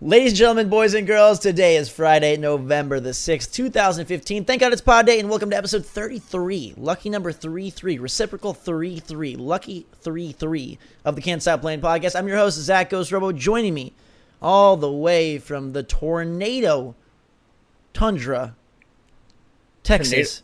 Ladies and gentlemen, boys and girls, today is Friday, November the 6th, 2015. Thank God it's Pod Day, and welcome to episode 33, lucky number 33, reciprocal 33, lucky 33 of the Can't Stop Playing podcast. I'm your host, Zach Ghost Robo, joining me all the way from the tornado tundra, Texas.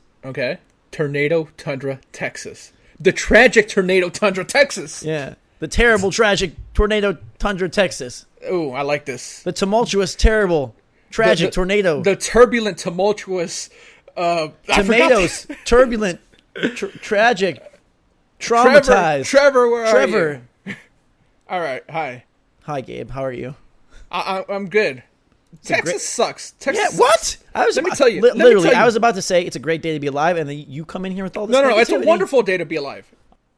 Tornado tundra, Texas. The tragic tornado tundra, Texas. Yeah, the terrible, tragic tornado tundra, Texas. Oh, I like this. The tumultuous, terrible, tragic tornado. The turbulent, tumultuous, tomatoes, turbulent, tragic, traumatized. Trevor, where are you? All right, hi. Hi, Gabe. How are you? I'm good. Texas sucks. Texas Yeah, what? sucks. Let me tell you. Literally, I was about to say it's a great day to be alive, and then you come in here with all this No, negativity. it's a wonderful day to be alive.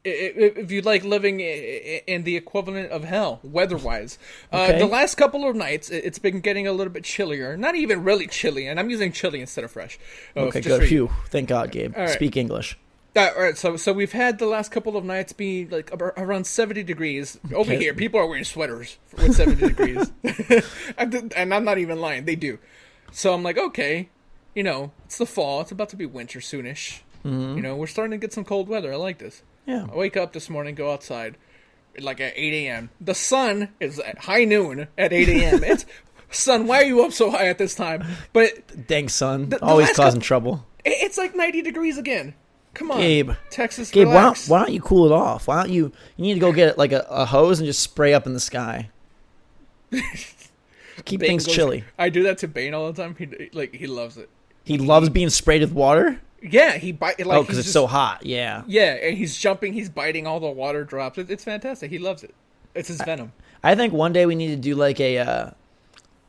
If you like living in the equivalent of hell, weather-wise. Okay. The last couple of nights, it's been getting a little bit chillier. Not even really chilly, and I'm using chilly instead of fresh. Okay, good. Phew. Thank God, Gabe. Right. Speak English. All right, so we've had the last couple of nights be like around 70 degrees. Over here, people are wearing sweaters with 70 degrees. And I'm not even lying, they do. So I'm like, okay, it's the fall. It's about to be winter soonish. Mm-hmm. We're starting to get some cold weather. I like this. Yeah. I wake up this morning, go outside, like at 8 a.m. The sun is at high noon at 8 a.m. It's, son, why are you up so high at this time? But dang, son. Always causing trouble. It's like 90 degrees again. Come on, Gabe. Texas, Gabe, relax. why don't you cool it off? Why don't you need to go get like a hose and just spray up in the sky. Keep things chilly. I do that to Bane all the time. He loves it. He loves being sprayed with water? Yeah, he bites. Like, because it's so hot. Yeah. Yeah, and he's jumping. He's biting all the water drops. It's fantastic. He loves it. It's his venom. I think one day we need to do like a,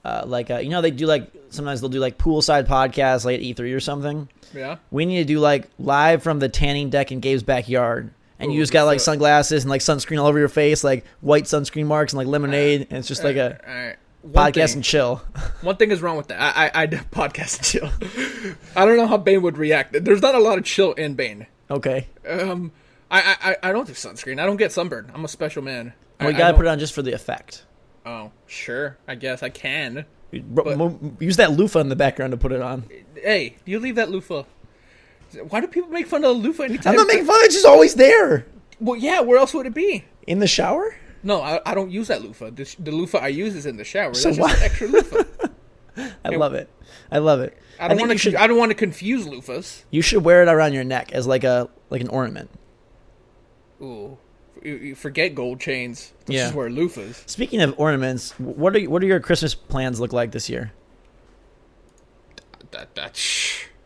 they do like, sometimes they'll do like poolside podcasts like at E3 or something. Yeah. We need to do like live from the tanning deck in Gabe's backyard. And you just got like sunglasses and like sunscreen all over your face, like white sunscreen marks and like lemonade. And it's just like a podcast and chill. One thing is wrong with that. I podcast and chill. I don't know how Bane would react. There's not a lot of chill in Bane. Okay. I don't do sunscreen. I don't get sunburned. I'm a special man. Well, you gotta put it on just for the effect. Oh, sure. I guess I can. Use that loofah in the background to put it on. Hey, you leave that loofah. Why do people make fun of the loofah anytime? I'm not making fun. It's just always there. Well, yeah. Where else would it be? In the shower? No, I don't use that loofah. The loofah I use is in the shower. So that's just an extra loofah. I love it. I don't want to confuse loofahs. You should wear it around your neck as like an ornament. Ooh, you forget gold chains. This is where loofahs. Speaking of ornaments, what do your Christmas plans look like this year?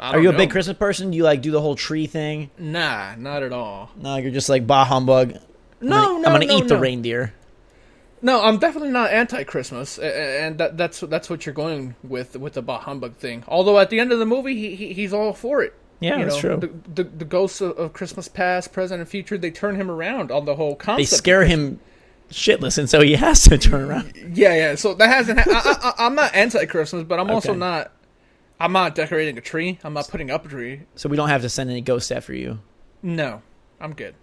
Are you a big Christmas person? Do you like do the whole tree thing? Nah, not at all. No, you're just like bah humbug. I'm gonna eat the reindeer. No, I'm definitely not anti-Christmas, and that's what you're going with the bah humbug thing. Although at the end of the movie, he's all for it. Yeah, that's true. The ghosts of Christmas past, present, and future, they turn him around on the whole concept. They scare him shitless, and so he has to turn around. Yeah. So that hasn't. I'm not anti-Christmas, but I'm also not. I'm not decorating a tree. I'm not putting up a tree. So we don't have to send any ghosts after you. No, I'm good.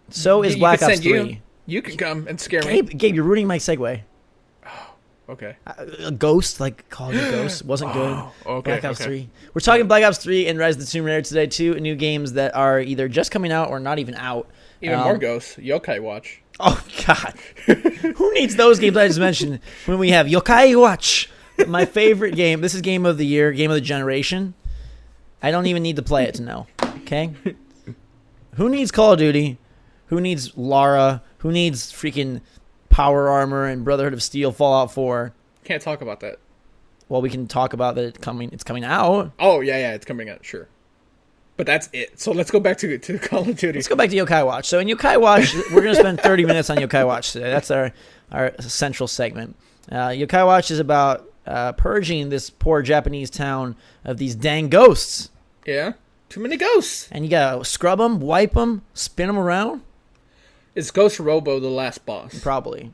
So is Black Ops 3. You can come and scare me. Gabe, you're ruining my segue. Oh, okay. A ghost, like calling a ghost, wasn't good. Okay. Black Ops 3. We're talking Black Ops 3 and Rise of the Tomb Raider today, two new games that are either just coming out or not even out. Even more ghosts. Yokai Watch. Oh, God. Who needs those games I just mentioned when we have Yokai Watch? My favorite game. This is game of the year, game of the generation. I don't even need to play it to know. Okay? Who needs Call of Duty? Who needs Lara? Who needs freaking Power Armor and Brotherhood of Steel, Fallout 4? Can't talk about that. Well, we can talk about that it's coming out. Oh, yeah, it's coming out, sure. But that's it. So let's go back to Call of Duty. Let's go back to Yokai Watch. So in Yokai Watch, we're going to spend 30 minutes on Yokai Watch today. That's our central segment. Yokai Watch is about purging this poor Japanese town of these dang ghosts. Yeah, too many ghosts. And you got to scrub them, wipe them, spin them around. Is Ghost Robo the last boss? Probably.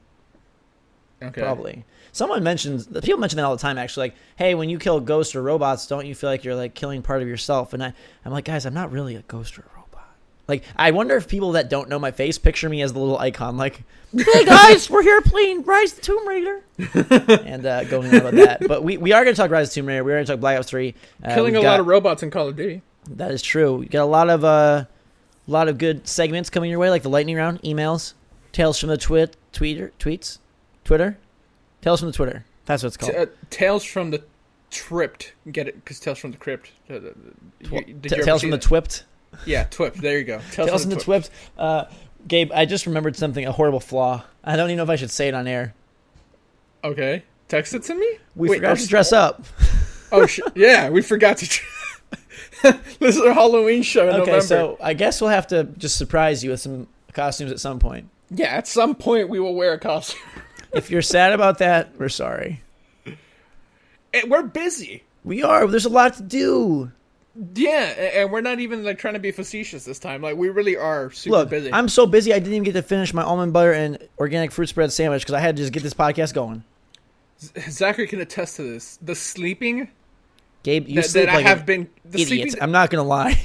Okay. Probably. People mention that all the time, actually, like, hey, when you kill ghosts or robots, don't you feel like you're like killing part of yourself? And I'm like, guys, I'm not really a ghost or a robot. Like, I wonder if people that don't know my face picture me as the little icon, like, hey guys, we're here playing Rise of the Tomb Raider. And going on about that. But we are going to talk Rise of the Tomb Raider. We're going to talk Black Ops 3. Killing a lot of robots in Call of Duty. That is true. We got a lot of good segments coming your way, like the lightning round, emails, Tales from the tweets, Twitter. Tales from the Twitter. That's what it's called. Tales from the Twipt. Get it? Because Tales from the Crypt. Tales from the Twipt. Yeah, Twipt. There you go. Tales from the Twipt. Gabe, I just remembered something, a horrible flaw. I don't even know if I should say it on air. Okay. Text it to me? We forgot to dress up. Oh, yeah, we forgot to. This is our Halloween show in November. Okay, so I guess we'll have to just surprise you with some costumes at some point. Yeah, at some point we will wear a costume. If you're sad about that, we're sorry. We're busy. We are. There's a lot to do. Yeah, and we're not even like trying to be facetious this time. Like, we really are super busy. I'm so busy I didn't even get to finish my almond butter and organic fruit spread sandwich because I had to just get this podcast going. Zachary can attest to this. The sleeping, Gabe, you sleep like idiot. I'm not gonna lie.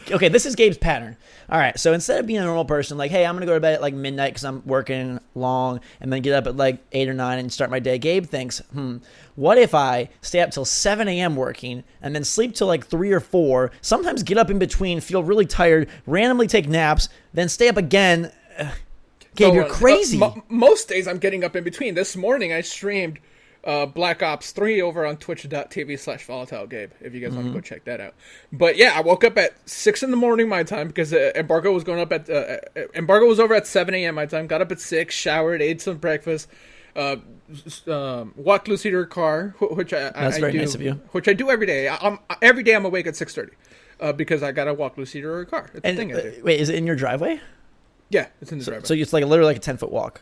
Okay, this is Gabe's pattern. All right, so instead of being a normal person, like, hey, I'm going to go to bed at like midnight because I'm working long and then get up at like 8 or 9 and start my day, Gabe thinks, what if I stay up till 7 a.m. working and then sleep till like 3 or 4, sometimes get up in between, feel really tired, randomly take naps, then stay up again. Gabe, you're crazy. Most days I'm getting up in between. This morning I streamed Black Ops 3 over on twitch.tv/VolatileGabe, if you guys want to go check that out. But yeah, I woke up at 6 in the morning my time because embargo was going up at embargo was over at 7 a.m. my time. Got up at 6, showered, ate some breakfast, walked Lucy to her car, which That's very do, nice of you. Which I do every day. Every day I'm awake at 6:30 because I gotta walk Lucy to her car. It's a thing I do. Wait, is it in your driveway? Yeah, it's in the driveway. So it's like literally like a 10-foot walk.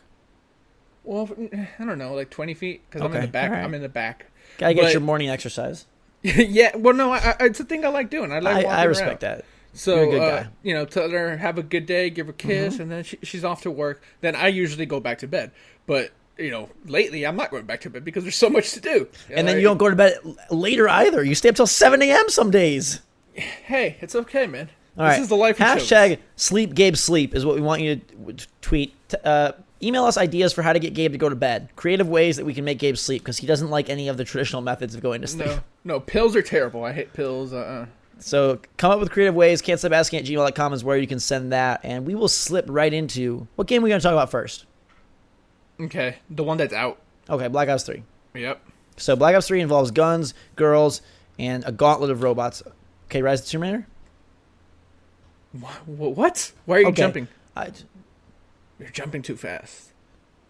Well, I don't know, like 20 feet, because I'm in the back. Right. I'm in the back. Gotta get your morning exercise. Yeah, well, no, it's a thing I like doing. I like walking I respect around. that. So, you're a good guy. Tell her have a good day, give her a kiss, and then she's off to work. Then I usually go back to bed. But, lately I'm not going back to bed because there's so much to do. And then you don't go to bed later either. You stay up till 7 a.m. some days. Hey, it's okay, man. This is the life we chose. Hashtag sleep Gabe sleep is what we want you to tweet. Email us ideas for how to get Gabe to go to bed. Creative ways that we can make Gabe sleep because he doesn't like any of the traditional methods of going to sleep. No, pills are terrible. I hate pills. So come up with creative ways. Can't stop asking at gmail.com is where you can send that. And we will slip right into what game are we going to talk about first? Okay, the one that's out. Okay, Black Ops 3. Yep. So Black Ops 3 involves guns, girls, and a gauntlet of robots. Okay, Rise of the Tomb Raider? What? Why are you jumping? You're jumping too fast.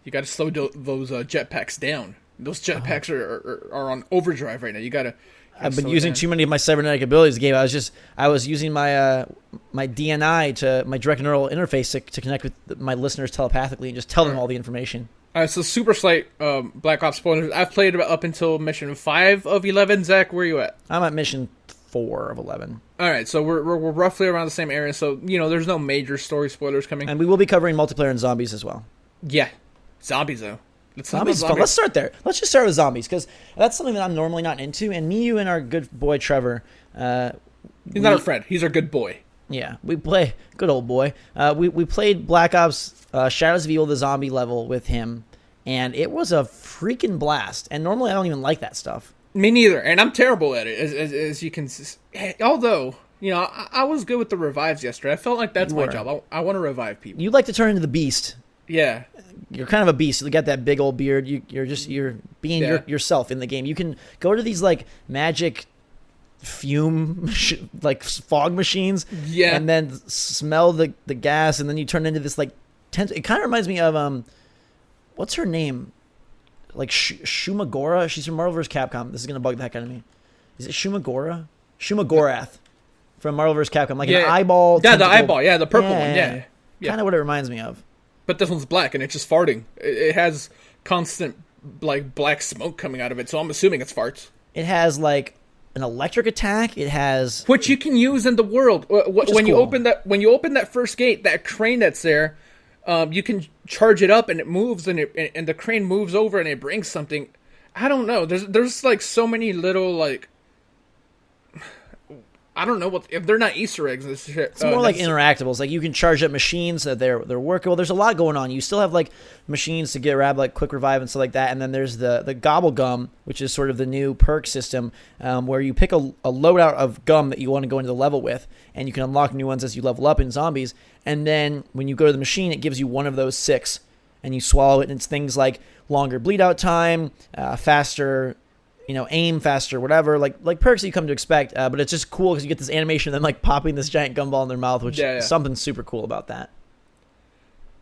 You got to slow those jetpacks down. Those jetpacks are on overdrive right now. You got to. I've been using too many of my cybernetic abilities, Gabe. I was using my my DNI to my direct neural interface to connect with my listeners telepathically and just tell them all the information. All right, so super slight Black Ops spoilers. I've played up until mission 5 of 11. Zach, where are you at? I'm at mission 4 of 11. All right, so we're roughly around the same area. So there's no major story spoilers coming. And we will be covering multiplayer and zombies as well. Yeah, zombies though. Zombies is fun. Let's start there. Let's just start with zombies because that's something that I'm normally not into. And me, you, and our good boy Trevor. He's not our friend. He's our good boy. Yeah, we play good old boy. We played Black Ops Shadows of Evil, the zombie level with him, and it was a freaking blast. And normally I don't even like that stuff. Me neither, and I'm terrible at it, as you can. Although I was good with the revives yesterday. I felt like that's my job. I want to revive people. You like to turn into the beast. Yeah. You're kind of a beast. You got that big old beard. You're being yourself in the game. You can go to these like magic fume like fog machines, and then smell the gas, and then you turn into this like it kind of reminds me of what's her name? Like Shumagora. She's from Marvel vs. Capcom. This is gonna bug the heck out of me. Is it Shumagora? Shumagorath from Marvel vs. Capcom. Like an eyeball. Yeah, the eyeball. Yeah, the purple one. Yeah. Kind of what it reminds me of. But this one's black, and it's just farting. It has constant, like, black smoke coming out of it, so I'm assuming it's farts. It has, like, an electric attack. It has... Which you can use in the world. When you open that first gate, that crane that's there, you can charge it up, and it moves, and the crane moves over, and it brings something. I don't know. There's like, so many little, like... I don't know if they're not Easter eggs. It's more like interactables. Like you can charge up machines that they're workable. There's a lot going on. You still have like machines to grab like quick revive and stuff like that. And then there's the gobble gum, which is sort of the new perk system, where you pick a loadout of gum that you want to go into the level with, and you can unlock new ones as you level up in zombies. And then when you go to the machine, it gives you one of those 6, and you swallow it. And it's things like longer bleed out time, faster. Aim faster, whatever, like perks that you come to expect, but it's just cool because you get this animation of them like popping this giant gumball in their mouth, which is something super cool about that.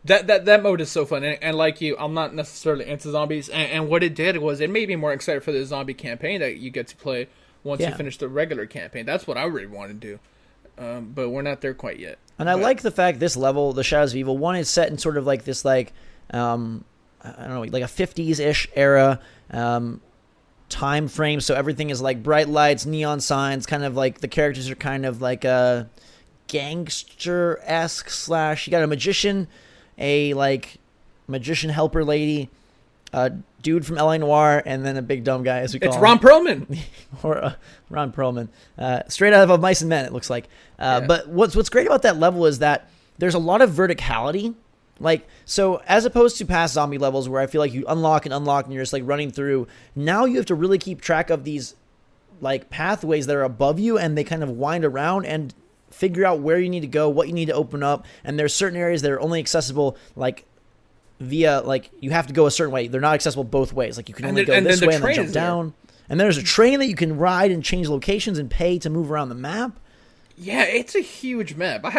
That mode is so fun, and like you, I'm not necessarily into zombies, and what it did was it made me more excited for the zombie campaign that you get to play once you finish the regular campaign. That's what I really want to do, but we're not there quite yet. And I like the fact this level, the Shadows of Evil, one is set in sort of like this I don't know, like a 50s-ish era, time frame, so everything is like bright lights, neon signs, kind of like the characters are kind of like a gangster-esque / you got a magician, a like magician helper lady, a dude from LA Noire, and then a big dumb guy, as we call him. It's Ron Perlman! Or Ron Perlman. Straight out of Mice and Men, it looks like. But what's great about that level is that there's a lot of verticality. Like, so as opposed to past zombie levels where I feel like you unlock and you're just like running through, now you have to really keep track of these like pathways that are above you, and they kind of wind around and figure out where you need to go, what you need to open up. And there's certain areas that are only accessible like via, like you have to go a certain way. They're not accessible both ways. Like you can only go this way and then jump down. And there's a train that you can ride and change locations and pay to move around the map. Yeah, it's a huge map. I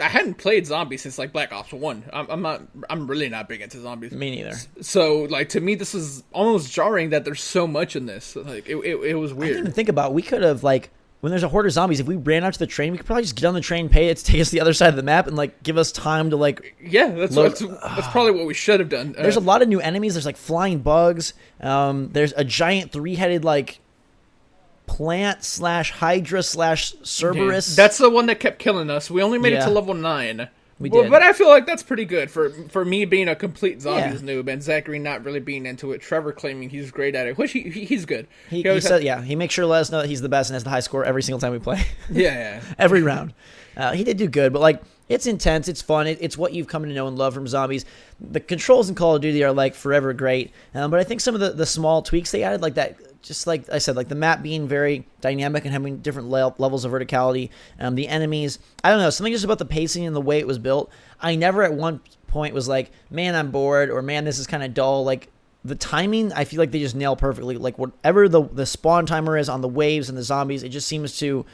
hadn't played zombies since like Black Ops 1. I'm really not big into zombies. Me neither. So like to me this is almost jarring that there's so much in this. Like it was weird. I didn't even think about, we could have like, when there's a horde of zombies, if we ran out to the train, we could probably just get on the train, pay it to take us to the other side of the map, and like give us time to like. Yeah, that's probably what we should have done. There's a lot of new enemies. There's like flying bugs. There's a giant 3-headed like plant / hydra / Cerberus. That's the one that kept killing us. We only made it to level 9. We did. But I feel like that's pretty good for me being a complete zombies noob and Zachary not really being into it. Trevor claiming he's great at it, which he's good. He said, he makes sure to let us know that he's the best and has the high score every single time we play. Yeah. Every round. He did do good, but like it's intense, it's fun, it's what you've come to know and love from zombies. The controls in Call of Duty are like forever great, but I think some of the small tweaks they added, like that, just like I said, like the map being very dynamic and having different levels of verticality, the enemies, I don't know, something just about the pacing and the way it was built. I never at one point was like, man, I'm bored, or man, this is kind of dull. Like the timing, I feel like they just nail perfectly. Like whatever the spawn timer is on the waves and the zombies, it just seems to,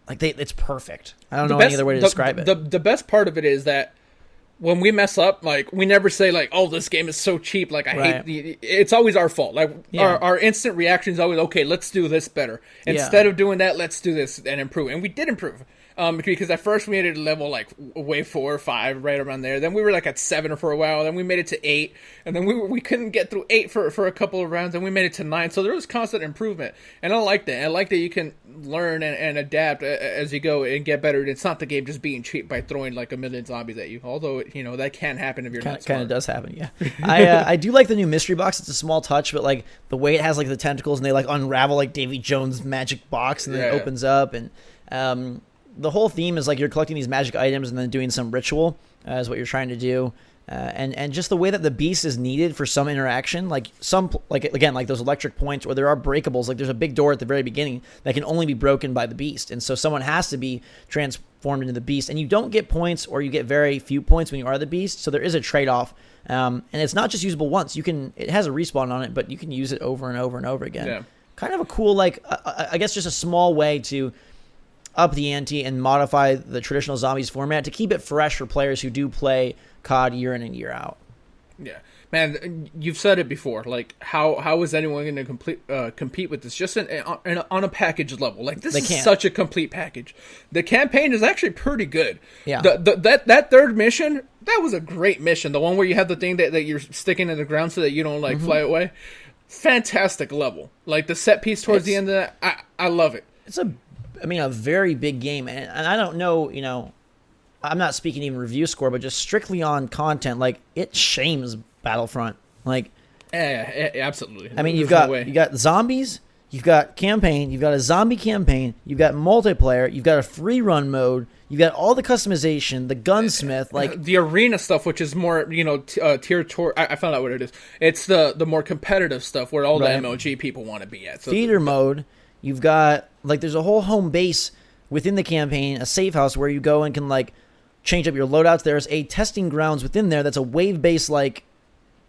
like it's perfect. I don't know any other way to describe it. The best part of it is that when we mess up, like we never say like, "Oh, this game is so cheap." Like I hate. It's always our fault. Like our instant reaction is always, "Okay, let's do this better." Instead of doing that, let's do this and improve. And we did improve. Because at first we made it level like wave 4 or 5, right around there. Then we were like at 7 for a while. Then we made it to 8, and then we couldn't get through 8 for a couple of rounds. And we made it to 9. So there was constant improvement, and I like that. I like that you can learn and adapt as you go and get better. It's not the game just being cheap by throwing like a million zombies at you. Although that can happen if you're not smart. Kind of does happen, yeah. I do like the new mystery box. It's a small touch, but like the way it has like the tentacles and they like unravel like Davy Jones' magic box, and then it opens up, and the whole theme is like you're collecting these magic items and then doing some ritual is what you're trying to do. And just the way that the beast is needed for some interaction, like again, like those electric points, or there are breakables. Like there's a big door at the very beginning that can only be broken by the beast. And so someone has to be transformed into the beast, and you don't get points, or you get very few points when you are the beast. So there is a trade-off. And it's not just usable once. It has a respawn on it, but you can use it over and over and over again. Yeah. Kind of a cool, like, I guess just a small way to up the ante and modify the traditional zombies format to keep it fresh for players who do play COD year in and year out. Yeah, man, you've said it before. Like, how is anyone going to compete with this? Just on a package level, like this is such a complete package. The campaign is actually pretty good. Yeah, that third mission, that was a great mission. The one where you have the thing that you're sticking in the ground so that you don't like fly away. Fantastic level. Like the set piece towards the end of that, I love it. It's a very big game, and I don't know, I'm not speaking even review score, but just strictly on content, like it shames Battlefront. Like, yeah, absolutely. I mean, you got zombies, you've got campaign, you've got a zombie campaign, you've got multiplayer, you've got a free run mode, you've got all the customization, the gunsmith, like the arena stuff, which is more, tier tour. I found out what it is. It's the more competitive stuff where all the MLG people want to be at. So theater mode. You've got like there's a whole home base within the campaign, a safe house where you go and can like change up your loadouts. There's a testing grounds within there that's a wave based like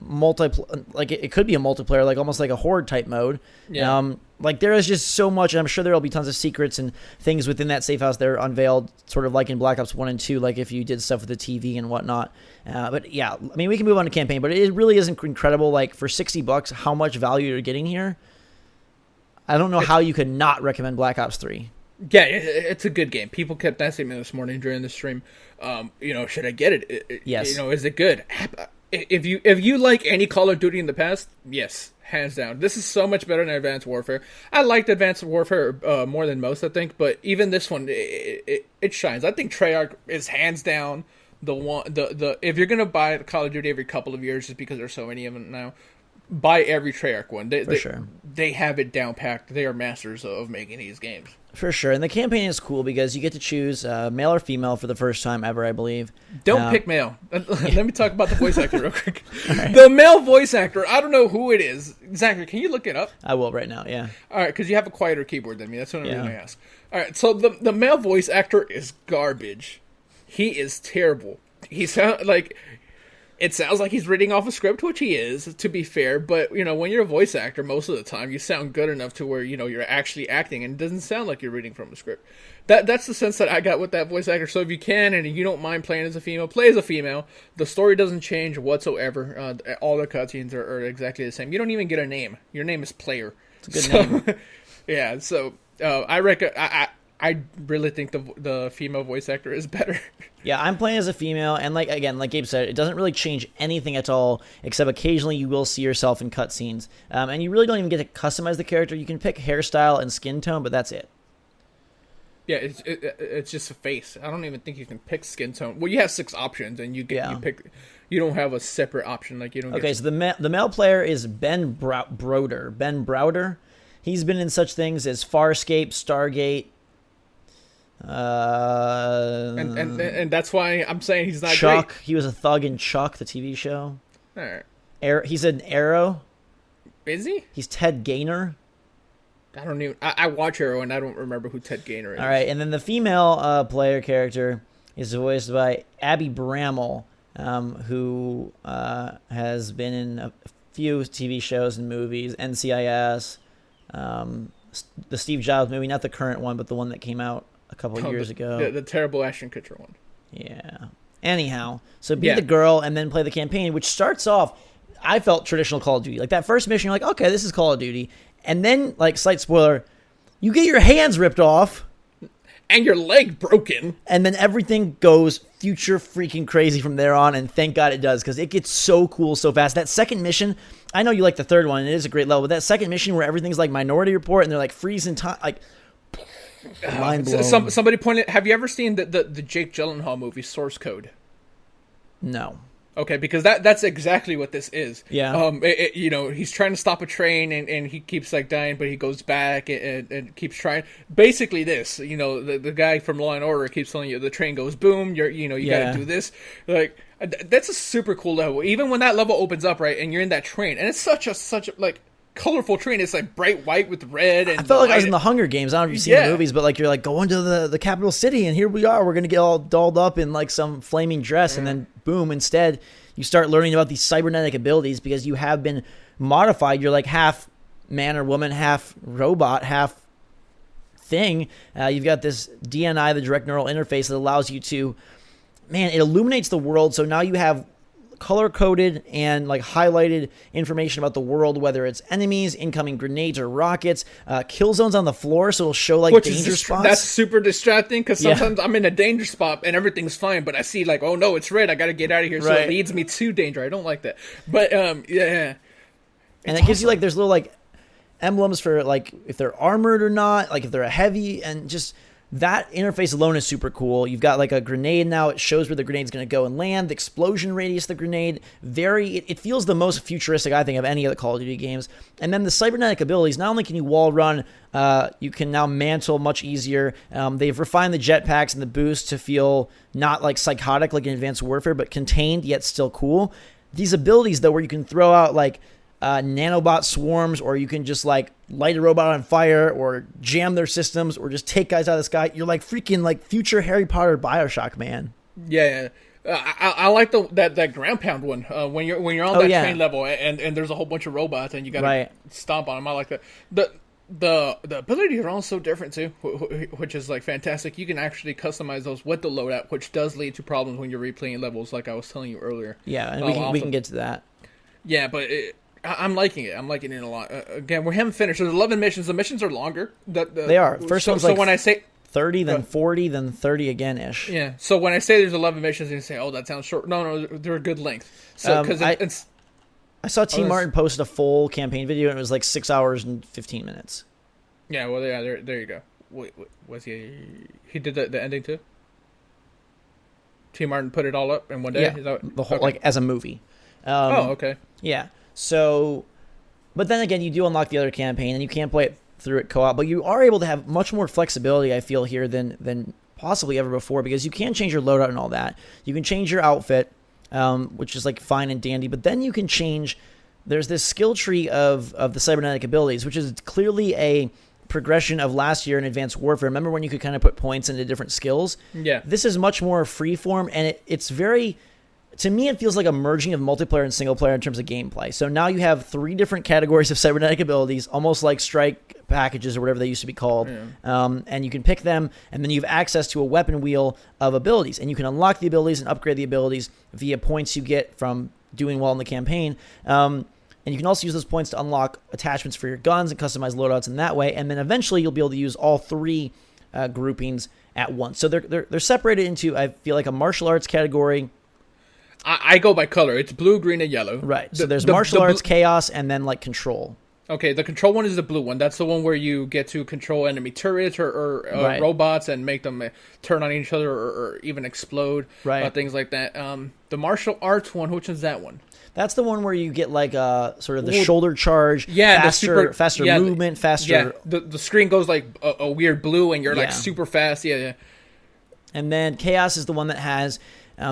it could be a multiplayer, like almost like a horde type mode. Yeah. Like there is just so much, and I'm sure there'll be tons of secrets and things within that safe house that are unveiled, sort of like in Black Ops 1 and 2, like if you did stuff with the TV and whatnot. But yeah, I mean, we can move on to campaign, but it really isn't incredible. Like for $60, how much value you're getting here. I don't know how you could not recommend Black Ops 3. Yeah, it's a good game. People kept asking me this morning during the stream, should I get it? Yes. Is it good? If you like any Call of Duty in the past, yes, hands down. This is so much better than Advanced Warfare. I liked Advanced Warfare more than most, I think, but even this one, it shines. I think Treyarch is hands down the one. The if you're gonna buy Call of Duty every couple of years, just because there's so many of them now, buy every Treyarch one. They have it down packed. They are masters of making these games. For sure. And the campaign is cool because you get to choose male or female for the first time ever, I believe. Don't pick male. Let me talk about the voice actor real quick. Right. The male voice actor, I don't know who it is. Zachary, can you look it up? I will right now, yeah. All right, because you have a quieter keyboard than me. That's what I'm going to ask. All right, so the male voice actor is garbage. He is terrible. It sounds like he's reading off a script, which he is, to be fair. But, when you're a voice actor, most of the time, you sound good enough to where, you're actually acting. And it doesn't sound like you're reading from a script. That's the sense that I got with that voice actor. So if you can, and you don't mind playing as a female, play as a female. The story doesn't change whatsoever. All the cutscenes are exactly the same. You don't even get a name. Your name is Player. It's a good name. Yeah, so I really think the female voice actor is better. Yeah, I'm playing as a female, and like Gabe said, it doesn't really change anything at all, except occasionally you will see yourself in cutscenes. And you really don't even get to customize the character. You can pick hairstyle and skin tone, but that's it. Yeah, it's just a face. I don't even think you can pick skin tone. Well, you have 6 options, and you pick. You don't have a separate option like you don't. Okay, so the male player is Ben Browder. Ben Browder. He's been in such things as Farscape, Stargate. And that's why I'm saying he's not Chuck. great. He was a thug in Chuck, the TV show. All right. He's an Arrow. Is he? He's Ted Gaynor. I don't even. I watch Arrow and I don't remember who Ted Gaynor is. All right, and then the female player character is voiced by Abby Bramall, who has been in a few TV shows and movies, NCIS, the Steve Jobs movie, not the current one, but the one that came out a couple years ago. The terrible Ashton Kutcher one. Yeah. Anyhow, so be the girl and then play the campaign, which starts off, I felt traditional Call of Duty. Like that first mission, you're like, okay, this is Call of Duty. And then, like, slight spoiler, you get your hands ripped off. And your leg broken. And then everything goes future freaking crazy from there on, and thank God it does, because it gets so cool so fast. That second mission, I know you like the third one, and it is a great level, but that second mission where everything's like Minority Report, and they're like freezing time, like, mind blown. Somebody pointed, have you ever seen the Jake Gyllenhaal movie, Source Code? No. Okay, because that's exactly what this is. Yeah. He's trying to stop a train and he keeps like dying, but he goes back and keeps trying. Basically, this. The guy from Law and Order keeps telling you the train goes boom. You got to do this. Like that's a super cool level. Even when that level opens up, right, and you're in that train, and it's such a like colorful train. It's like bright white with red. And I felt like I was in the Hunger Games. I don't know if you've seen the movies, but like you're like going to the capital city, and here we are. We're gonna get all dolled up in like some flaming dress, and then boom. Instead, you start learning about these cybernetic abilities because you have been modified. You're like half man or woman, half robot, half thing. You've got this DNI, the direct neural interface, that allows you to, it illuminates the world. So now you have color-coded and like highlighted information about the world, whether it's enemies, incoming grenades or rockets, kill zones on the floor, so it'll show like danger spots. That's super distracting because sometimes I'm in a danger spot and everything's fine, but I see like, oh no, it's red, I gotta get out of here, so it leads me to danger. I don't like that, but and it gives you like there's little like emblems for like if they're armored or not, like if they're a heavy, and just that interface alone is super cool. You've got like a grenade now. It shows where the grenade's going to go and land. The explosion radius of the grenade, it feels the most futuristic, I think, of any of the Call of Duty games. And then the cybernetic abilities, not only can you wall run, you can now mantle much easier. They've refined the jetpacks and the boost to feel not like psychotic like in Advanced Warfare, but contained yet still cool. These abilities, though, where you can throw out like nanobot swarms, or you can just like light a robot on fire or jam their systems or just take guys out of the sky. You're like freaking like future Harry Potter BioShock, man. Yeah. I like that ground pound one when you're on that train level and there's a whole bunch of robots and you gotta stomp on them. I like that. The abilities are all so different too, which is like fantastic. You can actually customize those with the loadout, which does lead to problems when you're replaying levels, like I was telling you earlier. Yeah, and we can get to that. Yeah, but I'm liking it. I'm liking it a lot. Again, we haven't finished. There's 11 missions. The missions are longer. They are. First one's like when I say 30, then 40, then 30 again-ish. Yeah. So when I say there's 11 missions, you say, "Oh, that sounds short." No, they're a good length. So because I saw T. Martin posted a full campaign video, and it was like 6 hours and 15 minutes. Yeah. Well, yeah. There you go. Wait, was he did the ending too? T. Martin put it all up in one day. Yeah. Is that, the whole like as a movie. Okay. Yeah. So, but then again, you do unlock the other campaign, and you can play it through it co-op, but you are able to have much more flexibility, I feel, here than possibly ever before, because you can change your loadout and all that. You can change your outfit, which is like fine and dandy, but then you can change. There's this skill tree of the cybernetic abilities, which is clearly a progression of last year in Advanced Warfare. Remember when you could kind of put points into different skills? Yeah. This is much more freeform, and it's very. To me, it feels like a merging of multiplayer and single player in terms of gameplay. So now you have 3 different categories of cybernetic abilities, almost like strike packages or whatever they used to be called. Yeah. And you can pick them, and then you have access to a weapon wheel of abilities. And you can unlock the abilities and upgrade the abilities via points you get from doing well in the campaign. And you can also use those points to unlock attachments for your guns and customize loadouts in that way. And then eventually you'll be able to use all 3 groupings at once. So they're separated into, I feel like, a martial arts category. I go by color. It's blue, green, and yellow. Right. So there's martial arts, chaos, and then like control. Okay, the control one is the blue one. That's the one where you get to control enemy turrets or robots and make them turn on each other or even explode. Right. Things like that. The martial arts one, which is that one? That's the one where you get like sort of the shoulder charge, faster movement, faster. Yeah, the screen goes like a weird blue and you're like super fast. Yeah. And then chaos is the one that has.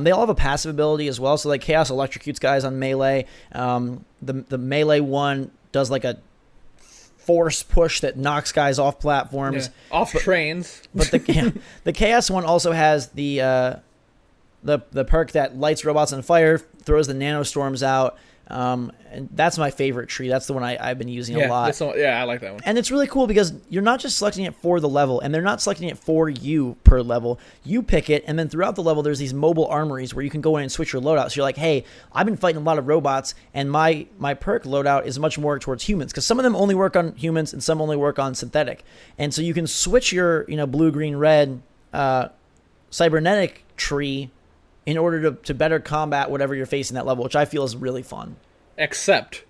They all have a passive ability as well. So like Chaos electrocutes guys on melee. The melee one does like a force push that knocks guys off platforms, trains. But the Chaos one also has the perk that lights robots on fire, throws the nanostorms out. And that's my favorite tree. That's the one I've been using a lot. I like that one. And it's really cool because you're not just selecting it for the level, and they're not selecting it for you per level. You pick it, and then throughout the level, there's these mobile armories where you can go in and switch your loadout. So you're like, hey, I've been fighting a lot of robots, and my perk loadout is much more towards humans, because some of them only work on humans and some only work on synthetic. And so you can switch your blue, green, red cybernetic tree in order to better combat whatever you're facing that level, which I feel is really fun. Except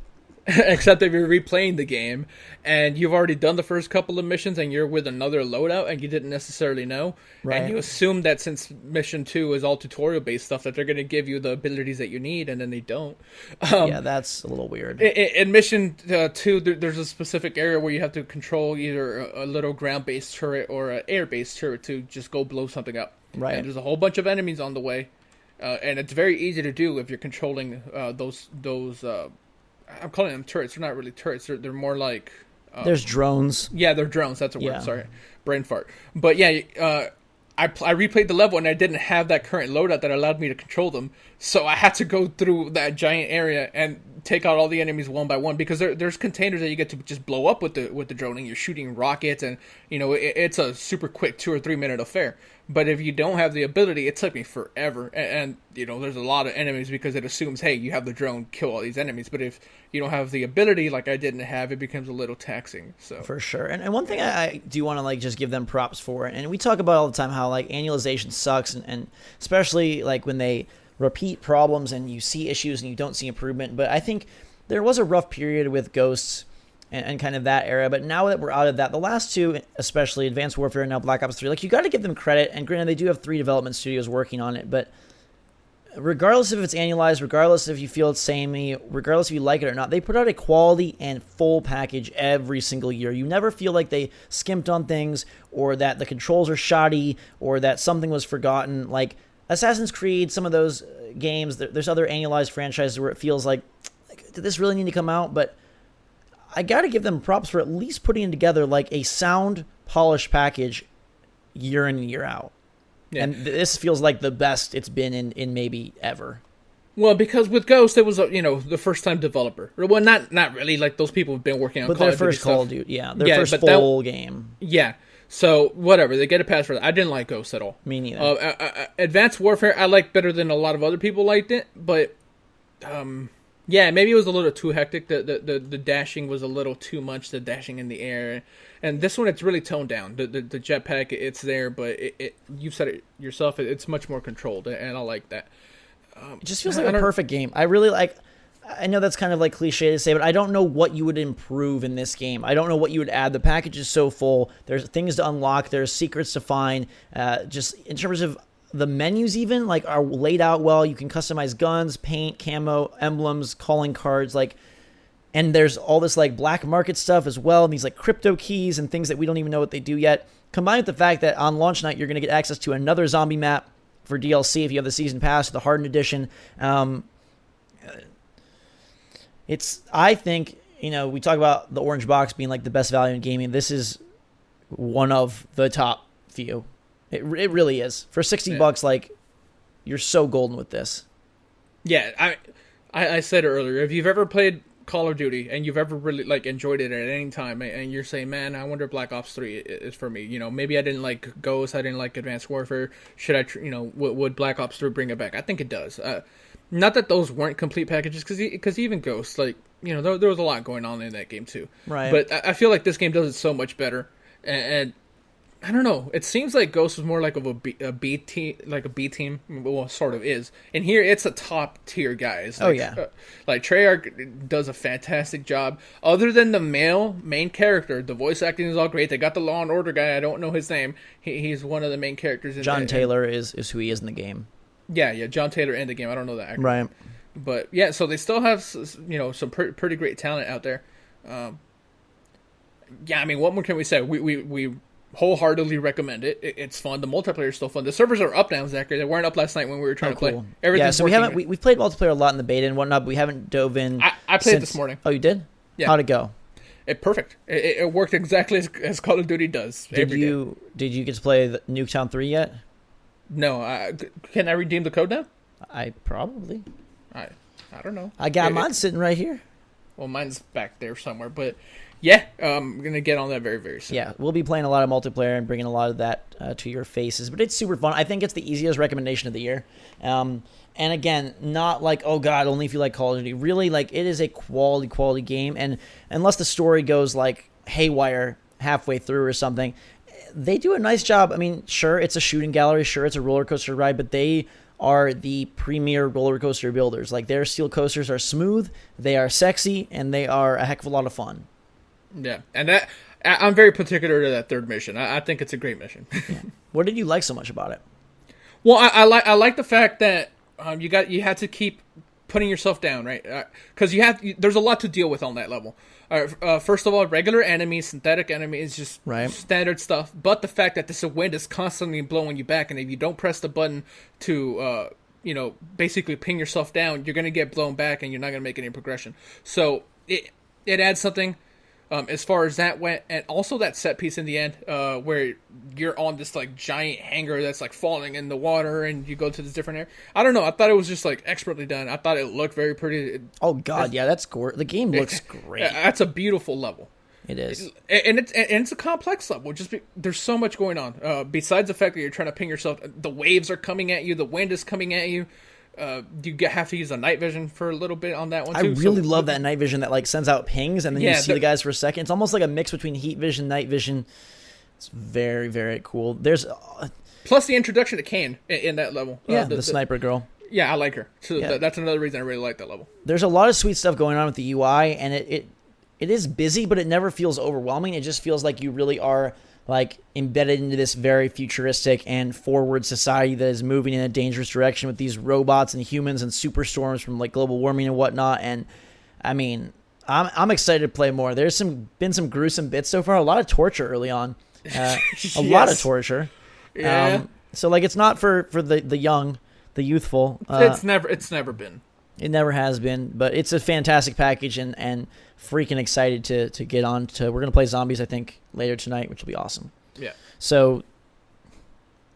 if you're replaying the game and you've already done the first couple of missions and you're with another loadout and you didn't necessarily know, right. And you assume that since mission 2 is all tutorial-based stuff that they're going to give you the abilities that you need, and then they don't. Yeah, that's a little weird. In mission 2, there's a specific area where you have to control either a little ground-based turret or an air-based turret to just go blow something up. Right. And there's a whole bunch of enemies on the way. And it's very easy to do if you're controlling those. I'm calling them turrets. They're not really turrets. They're more like. There's drones. Yeah, they're drones. That's a word. Sorry, brain fart. But yeah, I replayed the level and I didn't have that current loadout that allowed me to control them. So I had to go through that giant area and take out all the enemies one by one, because there's containers that you get to just blow up with the droning. You're shooting rockets, and it's a super quick 2 or 3 minute affair. But if you don't have the ability, it took me forever. And there's a lot of enemies because it assumes, hey, you have the drone, kill all these enemies. But if you don't have the ability, like I didn't have, it becomes a little taxing. So for sure. And one thing I do want to like just give them props for, and we talk about all the time how like annualization sucks, and especially like when they repeat problems and you see issues and you don't see improvement. But I think there was a rough period with Ghosts and kind of that era. But now that we're out of that, the last two, especially Advanced Warfare and now Black Ops 3, like, you got to give them credit. And granted, they do have 3 development studios working on it, but regardless if it's annualized, regardless if you feel it's samey, regardless if you like it or not, they put out a quality and full package every single year. You never feel like they skimped on things, or that the controls are shoddy, or that something was forgotten. Like Assassin's Creed, some of those games, there's other annualized franchises where it feels like, did this really need to come out? But I got to give them props for at least putting together like a sound, polished package year in and year out. Yeah. And this feels like the best it's been in maybe ever. Well, because with Ghost, it was the first time developer. Well, not really. Like, those people have been working on Call of Duty their first Call of Duty, their first full game. Yeah. So whatever, they get a pass for that. I didn't like Ghost at all. Me neither. Advanced Warfare, I liked better than a lot of other people liked it, but maybe it was a little too hectic. The dashing was a little too much. The dashing in the air. And this one, it's really toned down. The jetpack, it's there, but you've said it yourself. It's much more controlled, and I like that. It just feels like a perfect game. I really like. I know that's kind of like cliche to say, but I don't know what you would improve in this game. I don't know what you would add. The package is so full. There's things to unlock. There's secrets to find. Just in terms of the menus, even like are laid out well. You can customize guns, paint, camo, emblems, calling cards, like. And there's all this like black market stuff as well, and these like crypto keys and things that we don't even know what they do yet. Combined with the fact that on launch night you're going to get access to another zombie map for DLC if you have the season pass, the hardened edition. I think, we talk about the orange box being like the best value in gaming. This is one of the top few. It really is. For $60, like, you're so golden with this. Yeah, I said it earlier. If you've ever played Call of Duty and you've ever really like enjoyed it at any time, and you're saying, man, I wonder if Black Ops 3 is for me. Maybe I didn't like Ghost, I didn't like Advanced Warfare. Should I, would Black Ops 3 bring it back? I think it does. Not that those weren't complete packages, because even Ghost, like, there was a lot going on in that game too. Right. But I feel like this game does it so much better, and I don't know. It seems like Ghost was more like of a B team, like a B team. Well, sort of is. And here, it's a top tier guys. Like, like Treyarch does a fantastic job. Other than the main character, the voice acting is all great. They got the Law and Order guy. I don't know his name. He's one of the main characters. John Taylor is who he is in the game. Yeah, John Taylor in the game. I don't know the actor. Right. But yeah, so they still have some pretty great talent out there. I mean, what more can we say? We wholeheartedly recommend it. It's fun. The multiplayer is still fun. The servers are up now, Zachary. They weren't up last night when we were trying to play. So we've played multiplayer a lot in the beta and whatnot, but we haven't dove in. I played it this morning. Oh, you did? Yeah. How'd it go? Perfect. It worked exactly as Call of Duty does. Did you get to play the Nuketown 3 yet? No. Can I redeem the code now? I probably. I don't know. I got mine sitting right here. Well, mine's back there somewhere, but yeah, I'm going to get on that very, very soon. Yeah, we'll be playing a lot of multiplayer and bringing a lot of that to your faces, but it's super fun. I think it's the easiest recommendation of the year. And again, not like, oh God, only if you like Call of Duty. Really, like, it is a quality game, and unless the story goes like haywire halfway through or something, they do a nice job. I mean, sure, it's a shooting gallery, sure, it's a roller coaster ride, but they are the premier roller coaster builders. Like, their steel coasters are smooth, they are sexy, and they are a heck of a lot of fun. Yeah, and I'm very particular to that third mission. I think it's a great mission. Yeah. What did you like so much about it? Well, I like the fact that you had to keep putting yourself down, right? Because there's a lot to deal with on that level. First of all, regular enemies, synthetic enemies, just standard stuff. But the fact that this wind is constantly blowing you back, and if you don't press the button to basically ping yourself down, you're gonna get blown back, and you're not gonna make any progression. So it adds something. As far as that went, and also that set piece in the end, where you're on this like giant hangar that's like falling in the water, and you go to this different area. I don't know. I thought it was just like expertly done. I thought it looked very pretty. Oh God, yeah, that's gorgeous. The game looks great. That's a beautiful level. It is, and it's a complex level. There's so much going on. Besides the fact that you're trying to ping yourself, the waves are coming at you, the wind is coming at you. You have to use a night vision for a little bit on that one too. I really love that night vision that like sends out pings and then you see the guys for a second. It's almost like a mix between heat vision, night vision. It's very, very cool. There's plus the introduction to Kane in that level. Yeah, the sniper girl. Yeah, I like her. So that's another reason I really like that level. There's a lot of sweet stuff going on with the UI, and it is busy, but it never feels overwhelming. It just feels like you really are like embedded into this very futuristic and forward society that is moving in a dangerous direction with these robots and humans and superstorms from like global warming and whatnot. And I mean, I'm excited to play more. There's been some gruesome bits so far. A lot of torture early on. A lot of torture. Yeah. So like it's not for the young, the youthful. It's never been. It never has been, but it's a fantastic package and freaking excited to get on to. We're going to play zombies, I think, later tonight, which will be awesome. Yeah. So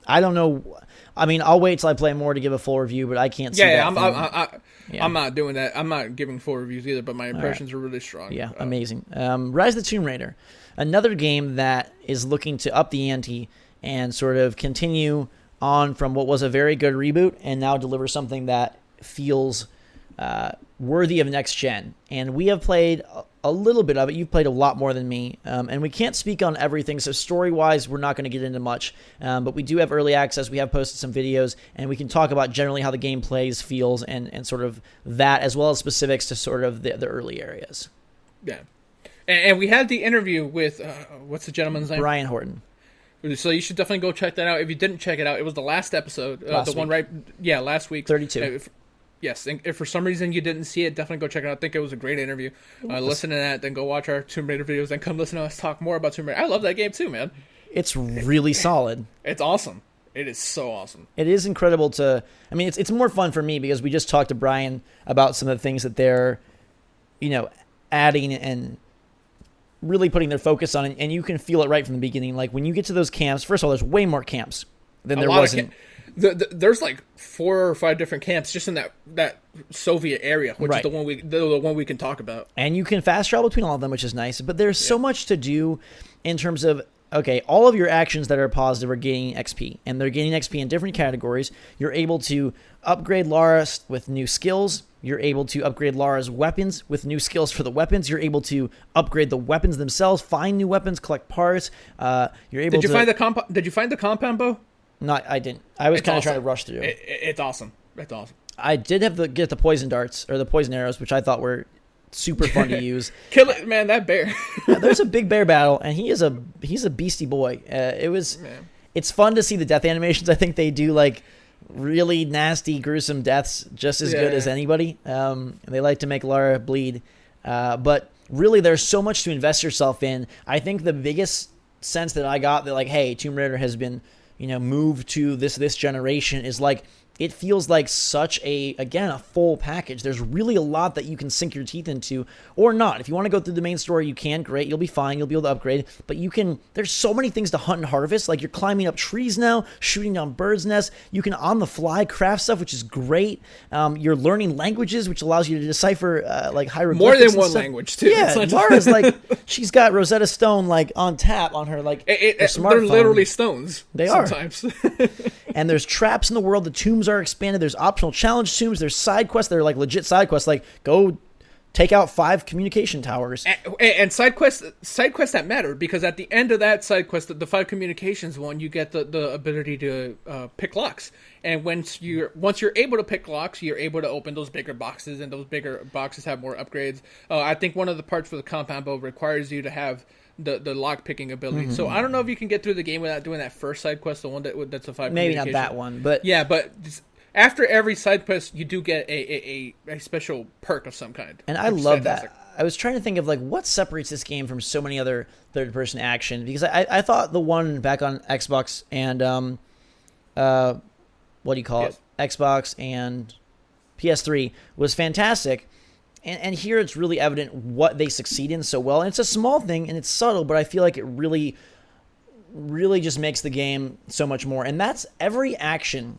I don't know. I mean, I'll wait till I play more to give a full review, but I can't see that. I'm not doing that. I'm not giving full reviews either, but my impressions are really strong. Yeah, amazing. Rise of the Tomb Raider, another game that is looking to up the ante and sort of continue on from what was a very good reboot and now deliver something that feels worthy of next gen. And we have played a little bit of it. You've played a lot more than me, and we can't speak on everything. So story wise, we're not going to get into much, but we do have early access. We have posted some videos, and we can talk about generally how the game plays, feels, and sort of that, as well as specifics to sort of the early areas. Yeah, and we had the interview with what's the gentleman's name? Brian Horton. So you should definitely go check that out. If you didn't check it out, it was the last episode, last week, 32. Yes, and if for some reason you didn't see it, definitely go check it out. I think it was a great interview. Listen to that, then go watch our Tomb Raider videos, then come listen to us talk more about Tomb Raider. I love that game too, man. It's really solid. It's awesome. It is so awesome. It is incredible to... I mean, it's more fun for me because we just talked to Brian about some of the things that they're, adding and really putting their focus on, and you can feel it right from the beginning. Like, when you get to those camps, first of all, there's way more camps than there was in... There's like 4 or 5 different camps just in that Soviet area, which is the one we can talk about. And you can fast travel between all of them, which is nice. But there's so much to do in terms of, okay, all of your actions that are positive are gaining XP, and they're gaining XP in different categories. You're able to upgrade Lara with new skills. You're able to upgrade Lara's weapons with new skills for the weapons. You're able to upgrade the weapons themselves, find new weapons, collect parts. You're able. Did you find the compound bow? No, I didn't. I was kind of trying to rush through. It's awesome. It's awesome. I did have to get the poison darts or the poison arrows, which I thought were super fun to use. Kill it, man! That bear. There's a big bear battle, and he's a beastie boy. It's fun to see the death animations. I think they do like really nasty, gruesome deaths just as good as anybody. They like to make Lara bleed, but really, there's so much to invest yourself in. I think the biggest sense that I got that like, hey, Tomb Raider has been moved to this generation is like, it feels like such a full package. There's really a lot that you can sink your teeth into, or not. If you want to go through the main story, you can. Great, you'll be fine. You'll be able to upgrade. But there's so many things to hunt and harvest. Like, you're climbing up trees now, shooting down birds' nests. You can on the fly craft stuff, which is great. You're learning languages, which allows you to decipher like hieroglyphics. More than one language too. Yeah, Lara's like, she's got Rosetta Stone like on tap on her like her smartphone. They're literally stones. They sometimes. And there's traps in the world. The tombs are expanded. There's optional challenge tombs. There's side quests. They're like legit side quests. Like, go take out 5 communication towers. And side quests that matter, because at the end of that side quest, the 5 communications one, you get the ability to pick locks. And once you're able to pick locks, you're able to open those bigger boxes, and those bigger boxes have more upgrades. I think one of the parts for the compound bow requires you to have the lock picking ability. Mm-hmm. So I don't know if you can get through the game without doing that first side quest, the one that's a 5 maybe not that one, but yeah, but after every side quest you do get a special perk of some kind, and I love that. I was trying to think of like what separates this game from so many other third person action, because I thought the one back on Xbox and what do you call it, Xbox and PS3 was fantastic. And here it's really evident what they succeed in so well. And it's a small thing, and it's subtle, but I feel like it really, really just makes the game so much more. And that's every action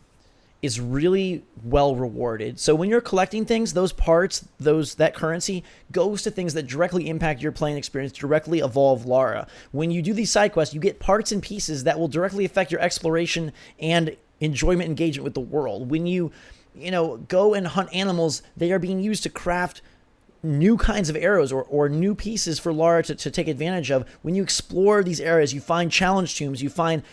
is really well rewarded. So when you're collecting things, those parts, that currency goes to things that directly impact your playing experience, directly evolve Lara. When you do these side quests, you get parts and pieces that will directly affect your exploration and enjoyment engagement with the world. When you go and hunt animals, they are being used to craft new kinds of arrows or new pieces for Lara to take advantage of. When you explore these areas, you find challenge tombs, you find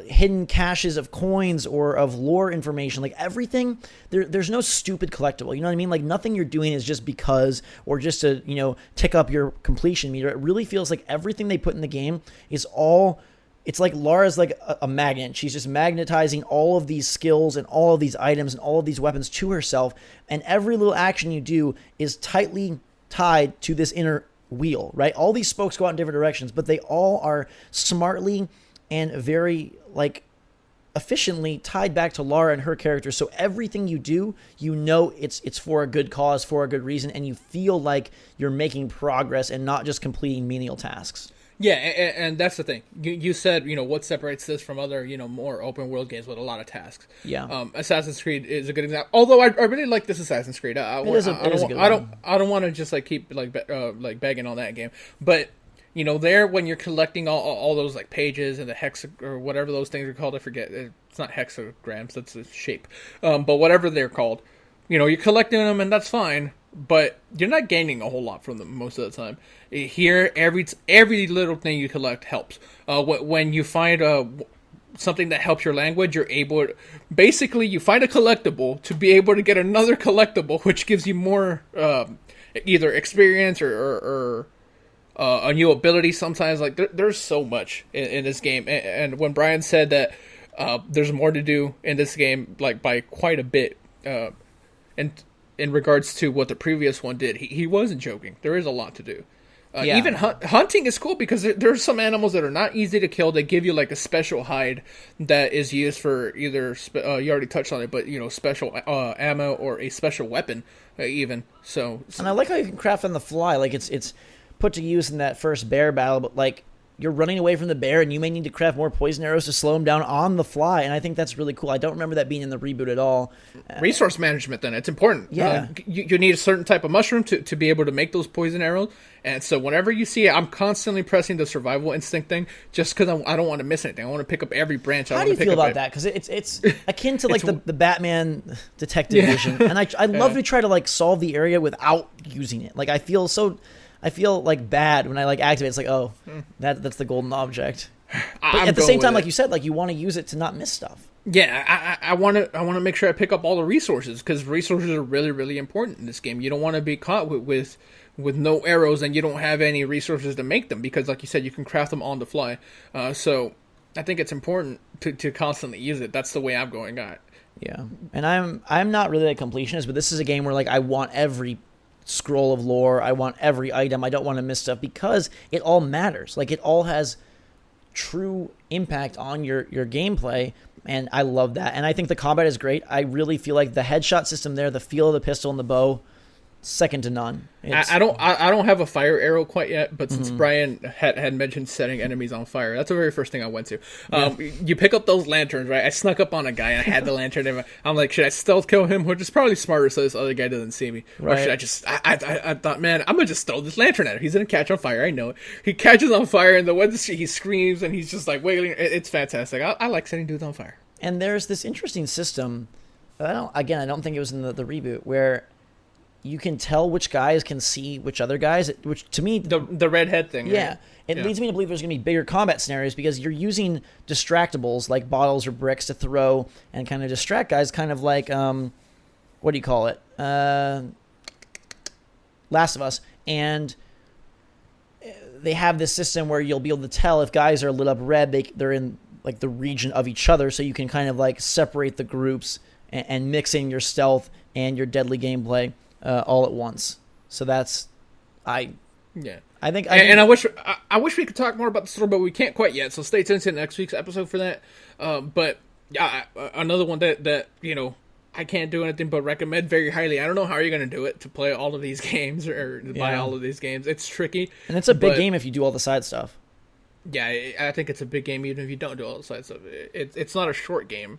hidden caches of coins or of lore information. Like everything, there's no stupid collectible. You know what I mean? Like nothing you're doing is just because or just to, tick up your completion meter. It really feels like everything they put in the game is all... It's like Lara's like a magnet. She's just magnetizing all of these skills and all of these items and all of these weapons to herself. And every little action you do is tightly tied to this inner wheel, right? All these spokes go out in different directions, but they all are smartly and very efficiently tied back to Lara and her character. So everything you do, it's for a good cause, for a good reason, and you feel like you're making progress and not just completing menial tasks. Yeah, and that's the thing. You said, what separates this from other, more open world games with a lot of tasks. Yeah. Assassin's Creed is a good example. Although I really like this Assassin's Creed. I don't want to just keep begging on that game. But there when you're collecting all those pages and the hex or whatever those things are called, I forget. It's not hexagrams. That's a shape. But whatever they're called, you're collecting them and that's fine. But you're not gaining a whole lot from them most of the time. Here, every little thing you collect helps. When you find something that helps your language, you're able to... Basically, you find a collectible to be able to get another collectible, which gives you more either experience or a new ability sometimes. There's so much in this game. And when Brian said that there's more to do in this game, by quite a bit, and... in regards to what the previous one did, he wasn't joking. There is a lot to do. Yeah. Even hunting is cool because there's some animals that are not easy to kill. They give you a special hide that is used for either, you already touched on it, but special ammo or a special weapon even. So, and I like how you can craft on the fly. It's put to use in that first bear battle, but you're running away from the bear and you may need to craft more poison arrows to slow him down on the fly. And I think that's really cool. I don't remember that being in the reboot at all. Resource management, then. It's important. Yeah. You need a certain type of mushroom to be able to make those poison arrows. And so whenever you see it, I'm constantly pressing the survival instinct thing just because I don't want to miss anything. I want to pick up every branch. How do you feel about that? Because it's akin to the Batman detective vision. And I love to try to solve the area without using it. I feel bad when I activate. It's that's the golden object. But at the same time, like you said, you want to use it to not miss stuff. Yeah, I want to make sure I pick up all the resources because resources are really, really important in this game. You don't want to be caught with no arrows and you don't have any resources to make them because, like you said, you can craft them on the fly. So I think it's important to constantly use it. That's the way I'm going at. Yeah, and I'm not really a completionist, but this is a game where I want every scroll of lore. I want every item. I don't want to miss stuff because it all matters. It all has true impact on your gameplay, and I love that. And I think the combat is great. I really feel like the headshot system there, the feel of the pistol and the bow, second to none. I don't have a fire arrow quite yet, but since Brian had mentioned setting enemies on fire, that's the very first thing I went to. You pick up those lanterns, right? I snuck up on a guy and I had the lantern in I'm like, should I stealth kill him? Which is probably smarter so this other guy doesn't see me. Right. Or should I just... I thought, man, I'm gonna just throw this lantern at him. He's gonna catch on fire, I know it. He catches on fire and he screams and he's just wiggling. It's fantastic. I like setting dudes on fire. And there's this interesting system, I don't think it was in the reboot, where you can tell which guys can see which other guys, which to me... The redhead thing, yeah. Right? It leads me to believe there's going to be bigger combat scenarios because you're using distractables like bottles or bricks to throw and kind of distract guys, kind of like, what do you call it? Last of Us. And they have this system where you'll be able to tell if guys are lit up red, they're in the region of each other, so you can kind of separate the groups and mix in your stealth and your deadly gameplay all at once. So that's... I think I wish we could talk more about the story, but we can't quite yet. So stay tuned to next week's episode for that. But another one that I can't do anything but recommend very highly. I don't know how you're going to do it to play all of these games or buy all of these games. It's tricky, and it's a big game if you do all the side stuff. Yeah, I think it's a big game even if you don't do all the side stuff. It's not a short game.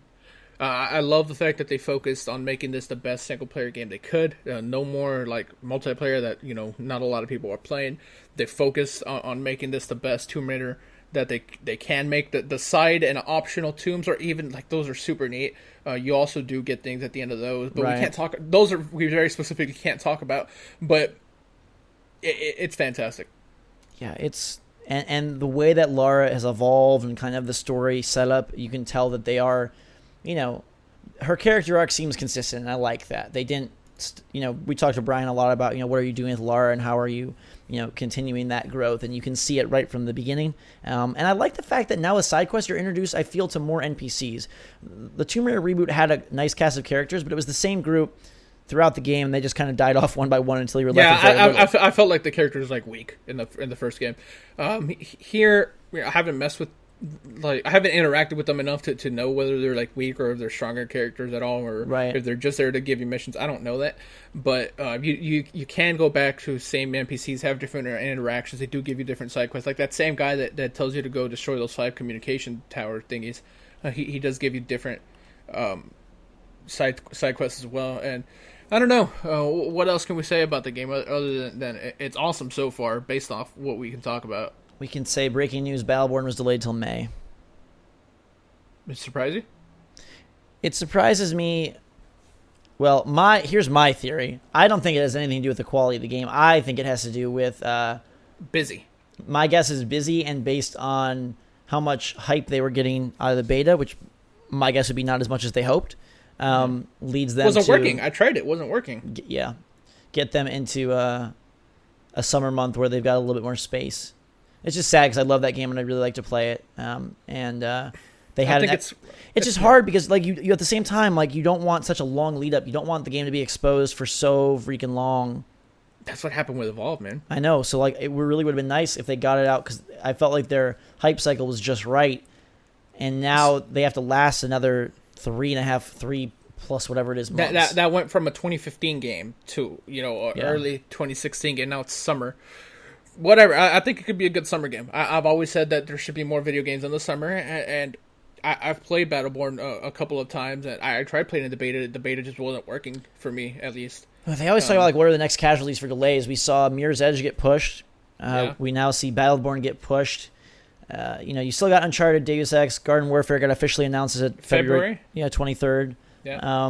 I love the fact that they focused on making this the best single-player game they could. No more multiplayer that not a lot of people are playing. They focused on making this the best Tomb Raider that they can make. The side and optional tombs are even those are super neat. You also do get things at the end of those, but we can't talk. We very specifically can't talk about. But it's fantastic. Yeah, it's and the way that Lara has evolved and kind of the story setup, you can tell that they are, her character arc seems consistent, and I like that. They didn't, we talked to Brian a lot about, what are you doing with Lara and how are you, continuing that growth, and you can see it right from the beginning. And I like the fact that now with side quests, you're introduced, I feel, to more NPCs. The Tomb Raider reboot had a nice cast of characters, but it was the same group throughout the game. They just kind of died off one by one until you were left with I felt like the characters weak in the first game. Here I haven't messed with I haven't interacted with them enough to know whether they're weak or if they're stronger characters at all, or if they're just there to give you missions. I don't know that, but you can go back to same NPCs, have different interactions. They do give you different side quests. Like that same guy that tells you to go destroy those 5 communication tower thingies. He does give you different side quests as well. And I don't know what else can we say about the game other than it's awesome so far based off what we can talk about. We can say breaking news: Battleborn was delayed till May. It surprise you? It surprises me. Well, here's my theory. I don't think it has anything to do with the quality of the game. I think it has to do with busy. My guess is busy, and based on how much hype they were getting out of the beta, which my guess would be not as much as they hoped, leads them wasn't working. I tried it. Wasn't working. Yeah, get them into a summer month where they've got a little bit more space. It's just sad because I love that game and I'd really like to play it. They had it's just hard because you at the same time you don't want such a long lead up. You don't want the game to be exposed for so freaking long. That's what happened with Evolve, man. I know. So it really would have been nice if they got it out because I felt like their hype cycle was just right, and now they have to last another 3 plus whatever it is months. That went from a 2015 game to early 2016 game. Now it's summer. Whatever. I think it could be a good summer game. I've always said that there should be more video games in the summer, and I've played Battleborn a couple of times, and I tried playing the beta. The beta just wasn't working for me, at least. Well, they always talk about what are the next casualties for delays. We saw Mirror's Edge get pushed. We now see Battleborn get pushed. You still got Uncharted, Deus Ex, Garden Warfare got officially announced as February 23rd. Yeah.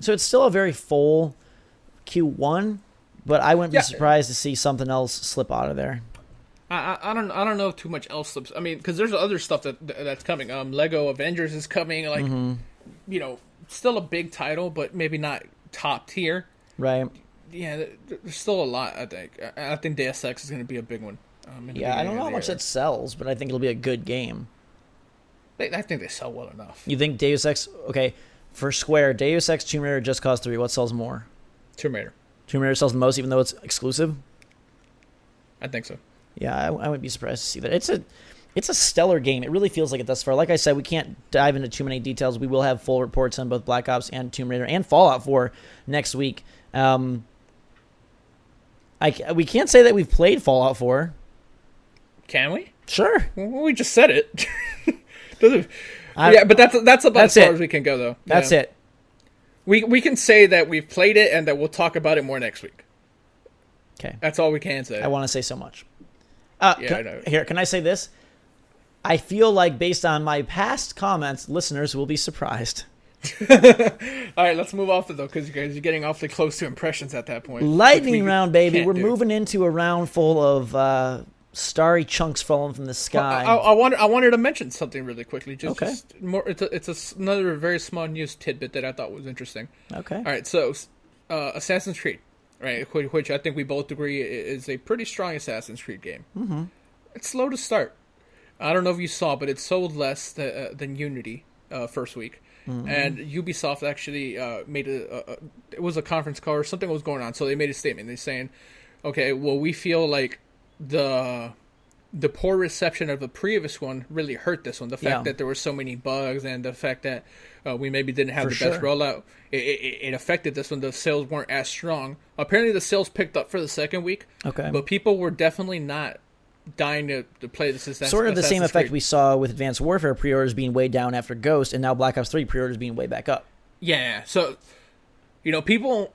So it's still a very full Q1. But I wouldn't be surprised to see something else slip out of there. I don't know if too much else slips. I mean, because there's other stuff that's coming. Lego Avengers is coming. Still a big title, but maybe not top tier. Right. Yeah, there's still a lot. I think. I think Deus Ex is going to be a big one. I don't know how much that sells, but I think it'll be a good game. I think they sell well enough. You think Deus Ex? Okay, for Square, Deus Ex, Tomb Raider, Just Cause 3. What sells more? Tomb Raider. Tomb Raider sells the most, even though it's exclusive? I think so. Yeah, I wouldn't be surprised to see that. It's a stellar game. It really feels like it thus far. Like I said, we can't dive into too many details. We will have full reports on both Black Ops and Tomb Raider and Fallout 4 next week. We can't say that we've played Fallout 4. Can we? Sure. Well, we just said it. But that's about as far as we can go, though. That's it. We can say that we've played it and that we'll talk about it more next week. Okay. That's all we can say. I want to say so much. I know. Here, can I say this? I feel like based on my past comments, listeners will be surprised. All right, let's move off though, because you guys are getting awfully close to impressions at that point. Lightning round, baby. We're moving into a round full of starry chunks falling from the sky. I wanted to mention something really quickly. Just more. It's another very small news tidbit that I thought was interesting. Okay. All right. So, Assassin's Creed, right? Which I think we both agree is a pretty strong Assassin's Creed game. Mm-hmm. It's slow to start. I don't know if you saw, but it sold less than Unity first week. Mm-hmm. And Ubisoft actually made it was a conference call or something was going on, so they made a statement. They're saying, okay, well, we feel like the poor reception of the previous one really hurt this one. The fact that there were so many bugs and the fact that we maybe didn't have best rollout, it affected this one. The sales weren't as strong. Apparently the sales picked up for the second week, but people were definitely not dying to play this. Sort of the same effect we saw with Advanced Warfare pre-orders being way down after Ghost, and now Black Ops 3 pre-orders being way back up. Yeah, so, people...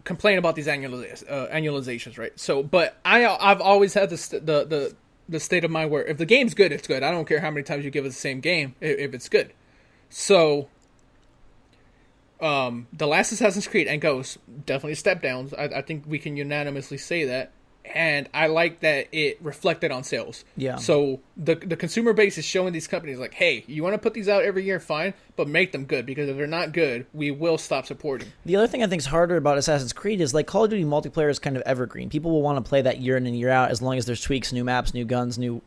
complain about these annualizations, right? So, but I've always had the state of mind where if the game's good, it's good. I don't care how many times you give it the same game if it's good. So, the last Assassin's Creed and Ghost definitely step downs. I think we can unanimously say that. and I like that it reflected on sales. Yeah. So the consumer base is showing these companies like, hey, you want to put these out every year, fine, but make them good, because if they're not good, we will stop supporting. The other thing I think is harder about Assassin's Creed is like Call of Duty multiplayer is kind of evergreen. People will want to play that year in and year out as long as there's tweaks, new maps, new guns, new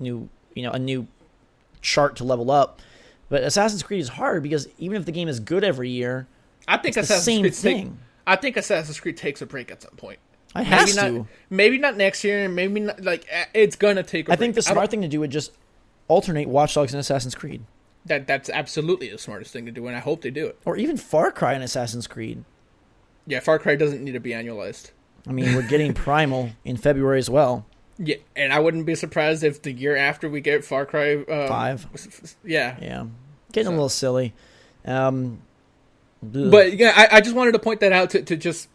a new chart to level up. But Assassin's Creed is hard because even if the game is good every year, I think it's the same thing. I think Assassin's Creed takes a break at some point. It has to. Maybe not next year, and maybe not, like, it's gonna take a break. I think the smart thing to do would just alternate Watch Dogs and Assassin's Creed. That's absolutely the smartest thing to do, and I hope they do it. Or even Far Cry and Assassin's Creed. Yeah, Far Cry doesn't need to be annualized. I mean, we're getting Primal in February as well. Yeah, and I wouldn't be surprised if the year after we get Far Cry 5. Yeah. Yeah. Getting a little silly. But yeah, I just wanted to point that out to just,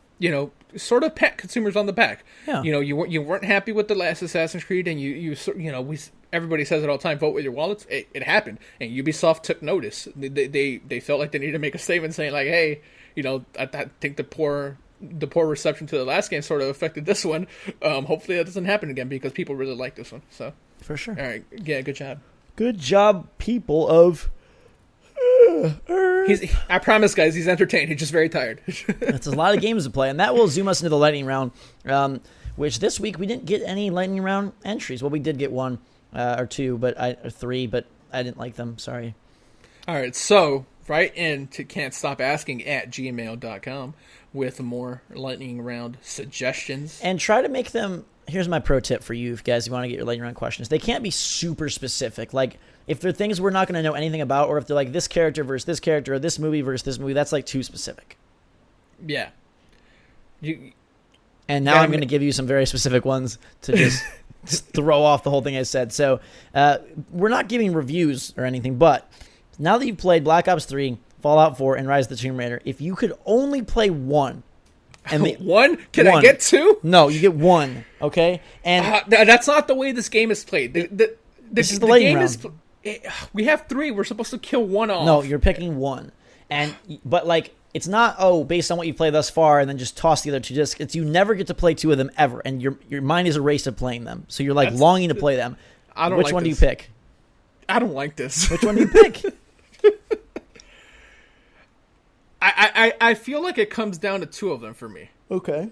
sort of pat consumers on the back. Yeah. You weren't happy with the last Assassin's Creed, and everybody says it all the time, vote with your wallets. It happened, and Ubisoft took notice. They felt like they needed to make a statement saying like, hey, I think the poor reception to the last game sort of affected this one. Hopefully that doesn't happen again, because people really like this one. So for sure. All right, yeah, good job. Good job, people of. I promise, guys, he's entertained. He's just very tired. That's a lot of games to play, and that will zoom us into the lightning round. Which this week we didn't get any lightning round entries. Well, we did get one or two, or three, but I didn't like them. Sorry. All right, so write in to can'tstopasking@gmail.com with more lightning round suggestions, and try to make them. Here's my pro tip for you, guys. If you want to get your lightning round questions, they can't be super specific. Like if they're things we're not going to know anything about, or if they're like this character versus this character, or this movie versus this movie, that's like too specific. Yeah. And now I'm going to give you some very specific ones to just throw off the whole thing I said. So we're not giving reviews or anything, but now that you've played Black Ops 3, Fallout 4, and Rise of the Tomb Raider, if you could only play one. And one? Can I get two? No, you get one, okay? And that's not the way this game is played. This is the lightning round. We have three. We're supposed to kill one off. No, you're picking one. But like, it's not, based on what you play thus far, and then just toss the other two discs. It's you never get to play two of them ever, and your mind is erased of playing them. So you're like longing to play them. I don't Which like one this. do you pick? I don't like this. Which one do you pick? I feel like it comes down to two of them for me. Okay.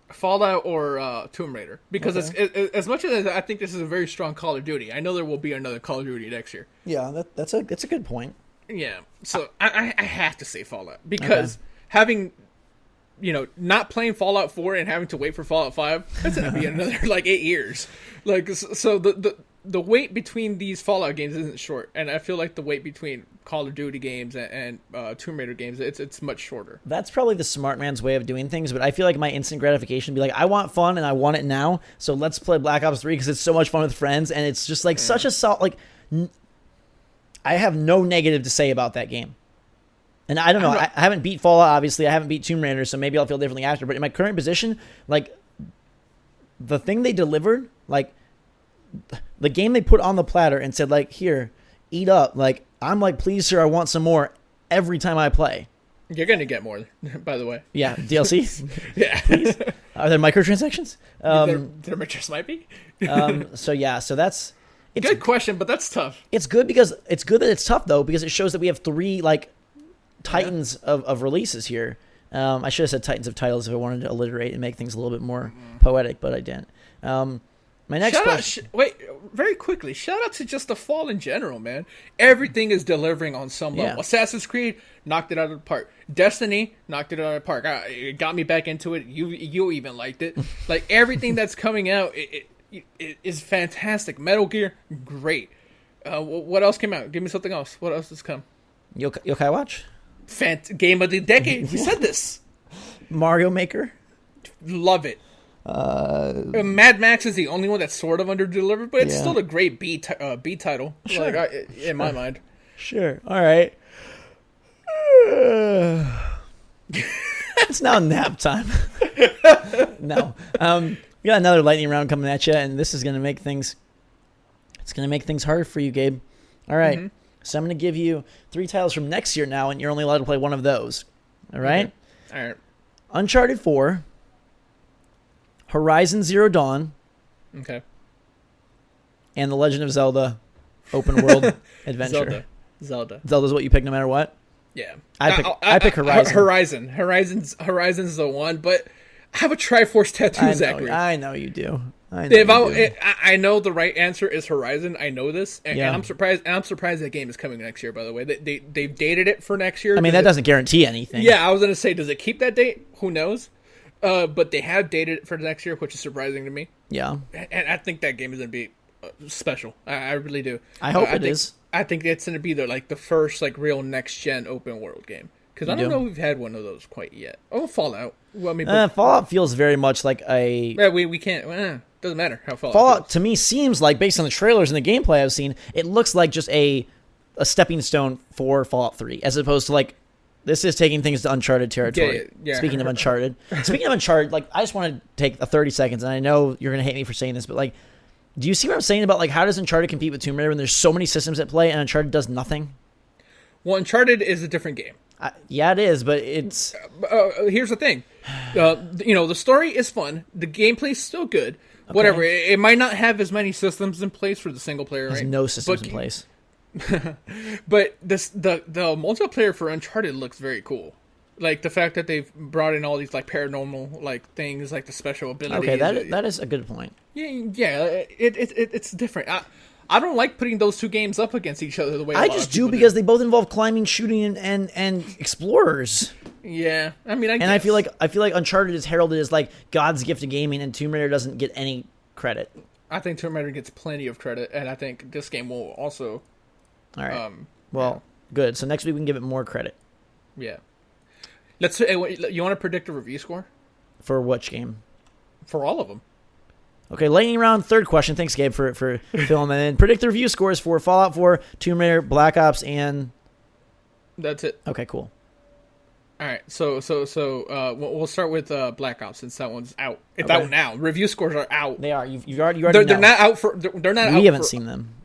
Fallout or Tomb Raider. Because as much as I think this is a very strong Call of Duty, I know there will be another Call of Duty next year. Yeah, that's a good point. Yeah, so I have to say Fallout. Because having, not playing Fallout 4 and having to wait for Fallout 5, that's going to be another, 8 years. So the wait between these Fallout games isn't short, and I feel like the wait between Call of Duty games and Tomb Raider games, it's much shorter. That's probably the smart man's way of doing things, but I feel like my instant gratification would be like, I want fun and I want it now, so let's play Black Ops 3 because it's so much fun with friends, and it's just like such a I have no negative to say about that game. And I don't know, I haven't beat Fallout, obviously, I haven't beat Tomb Raider, so maybe I'll feel differently after, but in my current position, the thing they delivered, the game they put on the platter and said, here, eat up. I'm please, sir, I want some more every time I play. You're going to get more, by the way. Yeah, DLC? Yeah. Please? Are there microtransactions? There just might be. So that's... Good question, but that's tough. It's good that it's tough, though, because it shows that we have three, titans of releases here. I should have said titans of titles if I wanted to alliterate and make things a little bit more poetic, but I didn't. My next question... wait, very quickly, shout out to just the fall in general, man. Everything is delivering on some level. Yeah. Assassin's Creed knocked it out of the park. Destiny knocked it out of the park. It got me back into it. You even liked it. Everything that's coming out, it is fantastic. Metal Gear, great. What else came out? Give me something else. What else has come? Yokai Watch? Game of the decade. We said this. Mario Maker? Love it. Mad Max is the only one that's sort of under-delivered, but it's still a great B title, sure. In my mind. Sure. All right. It's now nap time. No. We got another lightning round coming at you, and this is going to make things... It's going to make things hard for you, Gabe. All right. Mm-hmm. So I'm going to give you 3 titles from next year now, and you're only allowed to play one of those. All right? Okay. All right. Uncharted 4... Horizon Zero Dawn, Okay. and The Legend of Zelda open world adventure. Zelda. Zelda's what you pick no matter what? Yeah. I pick Horizon. Horizon's the one, but I have a Triforce tattoo, Zachary. I know you do. I know the right answer is Horizon. I know this, and Yeah. I'm surprised. And I'm surprised that game is coming next year. By the way, they've dated it for next year. I mean, that doesn't guarantee anything. Yeah, I was gonna say, does it keep that date? Who knows? But they have dated it for next year, which is surprising to me. Yeah. And I think that game is gonna be special. I really do. I hope it is. I think it's gonna be the first real next gen open world game. Because I don't know if we've had one of those quite yet. Oh, Fallout. Well, I mean, Fallout feels very much like a... Yeah, we can't... doesn't matter how Fallout feels. to me seems like, based on the trailers and the gameplay I've seen, it looks like just a stepping stone for Fallout 3, as opposed to this is taking things to Uncharted territory. Yeah. Speaking of Uncharted, I just want to take 30 seconds, and I know you're going to hate me for saying this, but do you see what I'm saying about how does Uncharted compete with Tomb Raider when there's so many systems at play and Uncharted does nothing? Well, Uncharted is a different game. Yeah, it is, but it's... Here's the thing. The story is fun. The gameplay is still good. Okay. Whatever. It might not have as many systems in place for the single player, right? No systems in place. But the multiplayer for Uncharted looks very cool. The fact that they've brought in all these paranormal things, the special abilities. Okay, that is a good point. Yeah. It's different. I don't like putting those two games up against each other the way I just do because they both involve climbing, shooting, and explorers. Yeah, I mean, I feel like Uncharted is heralded as God's gift to gaming, and Tomb Raider doesn't get any credit. I think Tomb Raider gets plenty of credit, and I think this game will also. All right. Good. So next week we can give it more credit. Yeah. Let's. You want to predict a review score for which game? For all of them. Okay, lightning round, third question. Thanks, Gabe, for filling that in. Predict the review scores for Fallout 4, Tomb Raider, Black Ops, and... That's it. Okay, cool. All right, so we'll start with Black Ops since that one's out. It's out now. Review scores are out. They are. You already know. They're not out for... They're not out. We haven't seen them.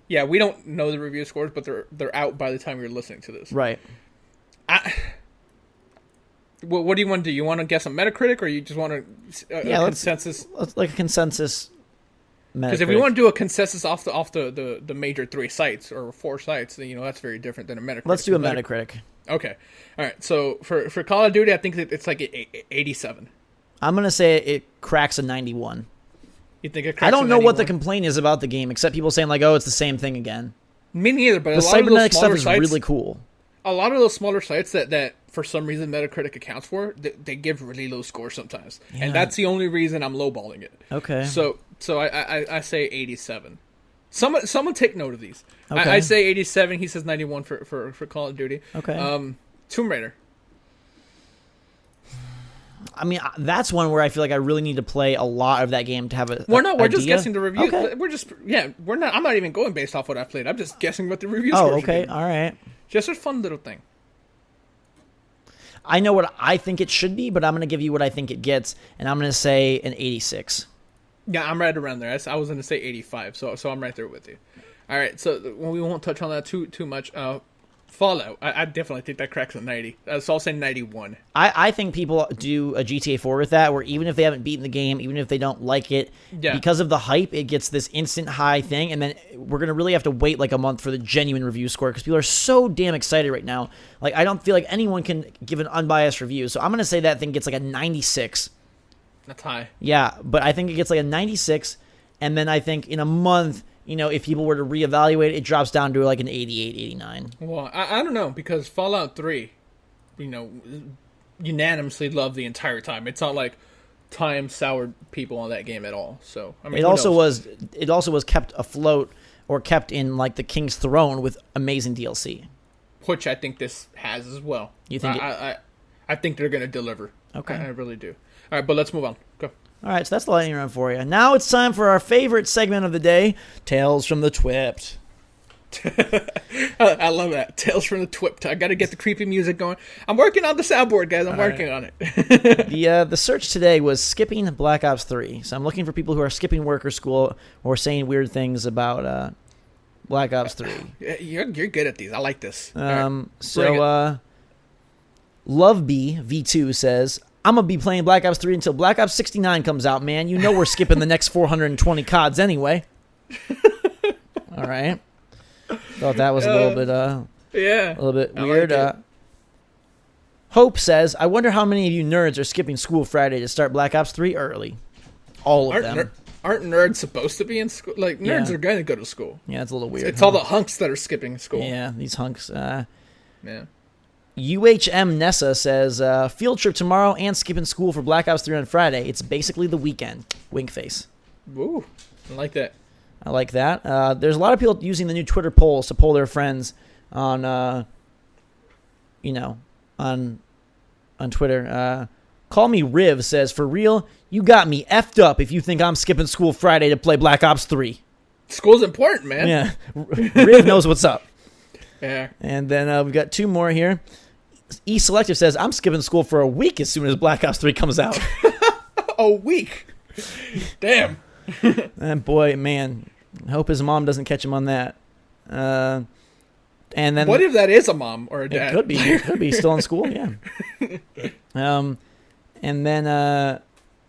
Yeah, we don't know the review scores, but they're out by the time you're listening to this. Right. What do you want to do? You want to guess on Metacritic, or you just want a consensus? Let's a consensus. Because if we want to do a consensus off the major 3 sites or 4 sites, then that's very different than a Metacritic. Let's do a Metacritic. Okay, all right. So for Call of Duty, I think it's 87. I'm gonna say it cracks a 91. You think it cracks? I don't know what the complaint is about the game, except people saying it's the same thing again. Me neither. But the cybernetic stuff is really cool. A lot of those smaller sites that for some reason Metacritic accounts for, they give really low scores sometimes, and that's the only reason I'm lowballing it. Okay. So I say 87. Someone take note of these. Okay. I say 87. He says 91 for Call of Duty. Okay. Tomb Raider. I mean, that's one where I feel like I really need to play a lot of that game to have a. We're just guessing the review. Okay. We're not. I'm not even going based off what I've played. I'm just guessing what the review. Oh, okay, all right. Just a fun little thing. I know what I think it should be, but I'm going to give you what I think it gets, and I'm going to say an 86. Yeah, I'm right around there. I was going to say 85, so I'm right there with you. All right, so we won't touch on that too much. Fallout, I definitely think that cracks a 90. So I'll say 91. I think people do a GTA 4 with that, where even if they haven't beaten the game, even if they don't like it, because of the hype, it gets this instant high thing, and then we're going to really have to wait a month for the genuine review score, because people are so damn excited right now. I don't feel like anyone can give an unbiased review, so I'm going to say that thing gets a 96. That's high. Yeah, but I think it gets a 96, and then I think in a month... if people were to reevaluate it, drops down to an 88, 89. Well, I don't know, because Fallout 3, unanimously loved the entire time. It's not like time soured people on that game at all. So I mean, it also was kept afloat or kept in the King's Throne with amazing DLC, which I think this has as well. You think? I think they're going to deliver. Okay, I really do. All right, but let's move on. Go. All right, so that's the lightning round for you. Now it's time for our favorite segment of the day, Tales from the Twipt. I love that. Tales from the Twipt. I got to get the creepy music going. I'm working on the soundboard, guys. I'm working on it. The search today was skipping Black Ops 3. So I'm looking for people who are skipping work or school or saying weird things about Black Ops 3. You're good at these. I like this. Love B V2 says, I'm going to be playing Black Ops 3 until Black Ops 69 comes out, man. You know we're skipping the next 420 CODs anyway. All right. Thought that was a little bit weird. Like Hope says, I wonder how many of you nerds are skipping school Friday to start Black Ops 3 early. All of them. Aren't nerds supposed to be in school? Like, nerds are going to go to school. Yeah, it's a little weird. It's all the hunks that are skipping school. Yeah, these hunks. Yeah. UHM Nessa says, field trip tomorrow and skipping school for Black Ops 3 on Friday. It's basically the weekend. Wink face. Ooh, I like that. I like that. There's a lot of people using the new Twitter polls to poll their friends on, on Twitter. Call Me Riv says, for real, you got me effed up if you think I'm skipping school Friday to play Black Ops 3. School's important, man. Yeah. Riv knows what's up. Yeah. And then we've got two more here. E-Selective says, I'm skipping school for a week as soon as Black Ops 3 comes out. A week? Damn. And boy, man, I hope his mom doesn't catch him on that. And then what if that is a mom or a dad? It could be. It could be still in school, yeah. And then the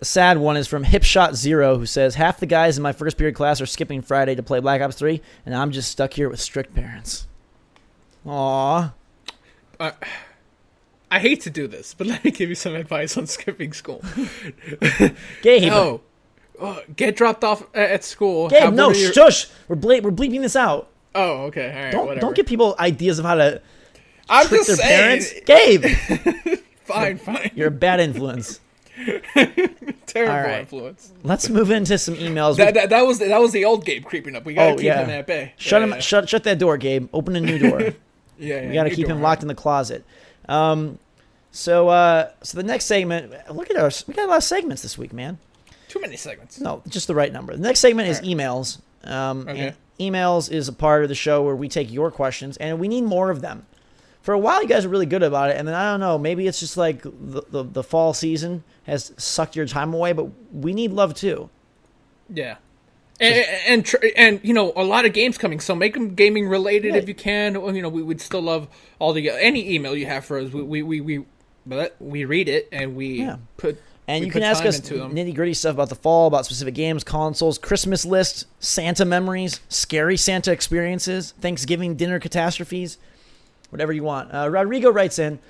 sad one is from Hipshot Zero, who says, half the guys in my first period class are skipping Friday to play Black Ops 3, and I'm just stuck here with strict parents. Aww. I hate to do this, but let me give you some advice on skipping school. Gabe. No. Get dropped off at school. Gabe, no, shush. We're bleeping this out. Oh, okay. All right, whatever. Don't give people ideas of how to I'm trick just their saying. parents. Gabe. Fine. You're a bad influence. Terrible influence. Let's move into some emails. That was the old Gabe creeping up. We gotta keep him at bay. Shut that door, Gabe. Open a new door. We gotta keep him locked in the closet. So the next segment. Look at us. We got a lot of segments this week, man. Too many segments. No, just the right number. The next segment is emails. Okay. And emails is a part of the show where we take your questions, and we need more of them. For a while, you guys are really good about it, and then I don't know, maybe it's just like the fall season has sucked your time away, but we need love too. Yeah. And you know, a lot of games coming, so make them gaming related if you can. You know, we would still love any email you have for us. We read it and we put. And you can ask us nitty-gritty stuff about the fall, about specific games, consoles, Christmas list, Santa memories, scary Santa experiences, Thanksgiving dinner catastrophes, whatever you want. Rodrigo writes in,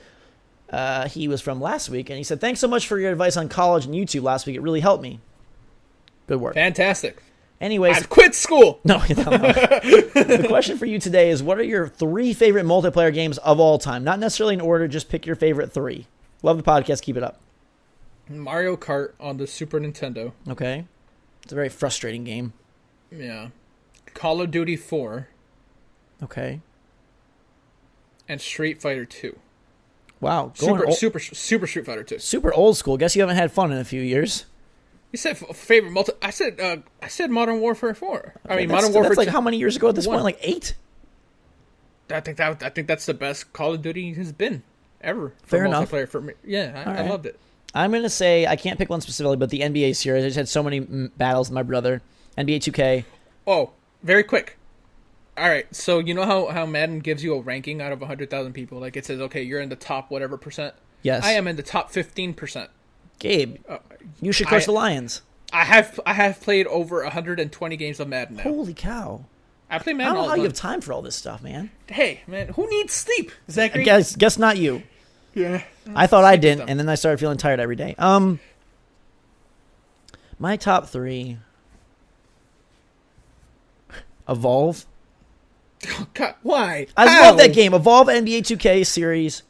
he was from last week, and he said, thanks so much for your advice on college and YouTube last week. It really helped me. Good work. Fantastic. Anyways. I've quit school. No. The question for you today is, what are your 3 favorite multiplayer games of all time? Not necessarily in order, just pick your favorite 3. Love the podcast. Keep it up. Mario Kart on the Super Nintendo. Okay. It's a very frustrating game. Yeah. Call of Duty 4. Okay. And Street Fighter 2. Wow. Super Street Fighter 2. Super old school. Guess you haven't had fun in a few years. You said favorite I said Modern Warfare 4. Okay, I mean, Modern Warfare 2. That's like how many years ago at this point? Like 8? I think that's the best Call of Duty has been ever. Fair enough. For me. Yeah, I loved it. I'm going to say, I can't pick one specifically, but the NBA series. I just had so many battles with my brother. NBA 2K. Oh, very quick. All right, so you know how Madden gives you a ranking out of 100,000 people? Like it says, okay, you're in the top whatever percent. Yes. I am in the top 15%. Gabe, you should coach the Lions. I have played over 120 games of Madden now. Holy cow. I play Madden I don't know all how the you time. have time for all this stuff, man. Hey, man, who needs sleep? Zachary? Guess not you. Yeah. I thought I didn't, and then I started feeling tired every day. My top 3. Evolve. Oh, God, why? I love that game. Evolve NBA 2K series.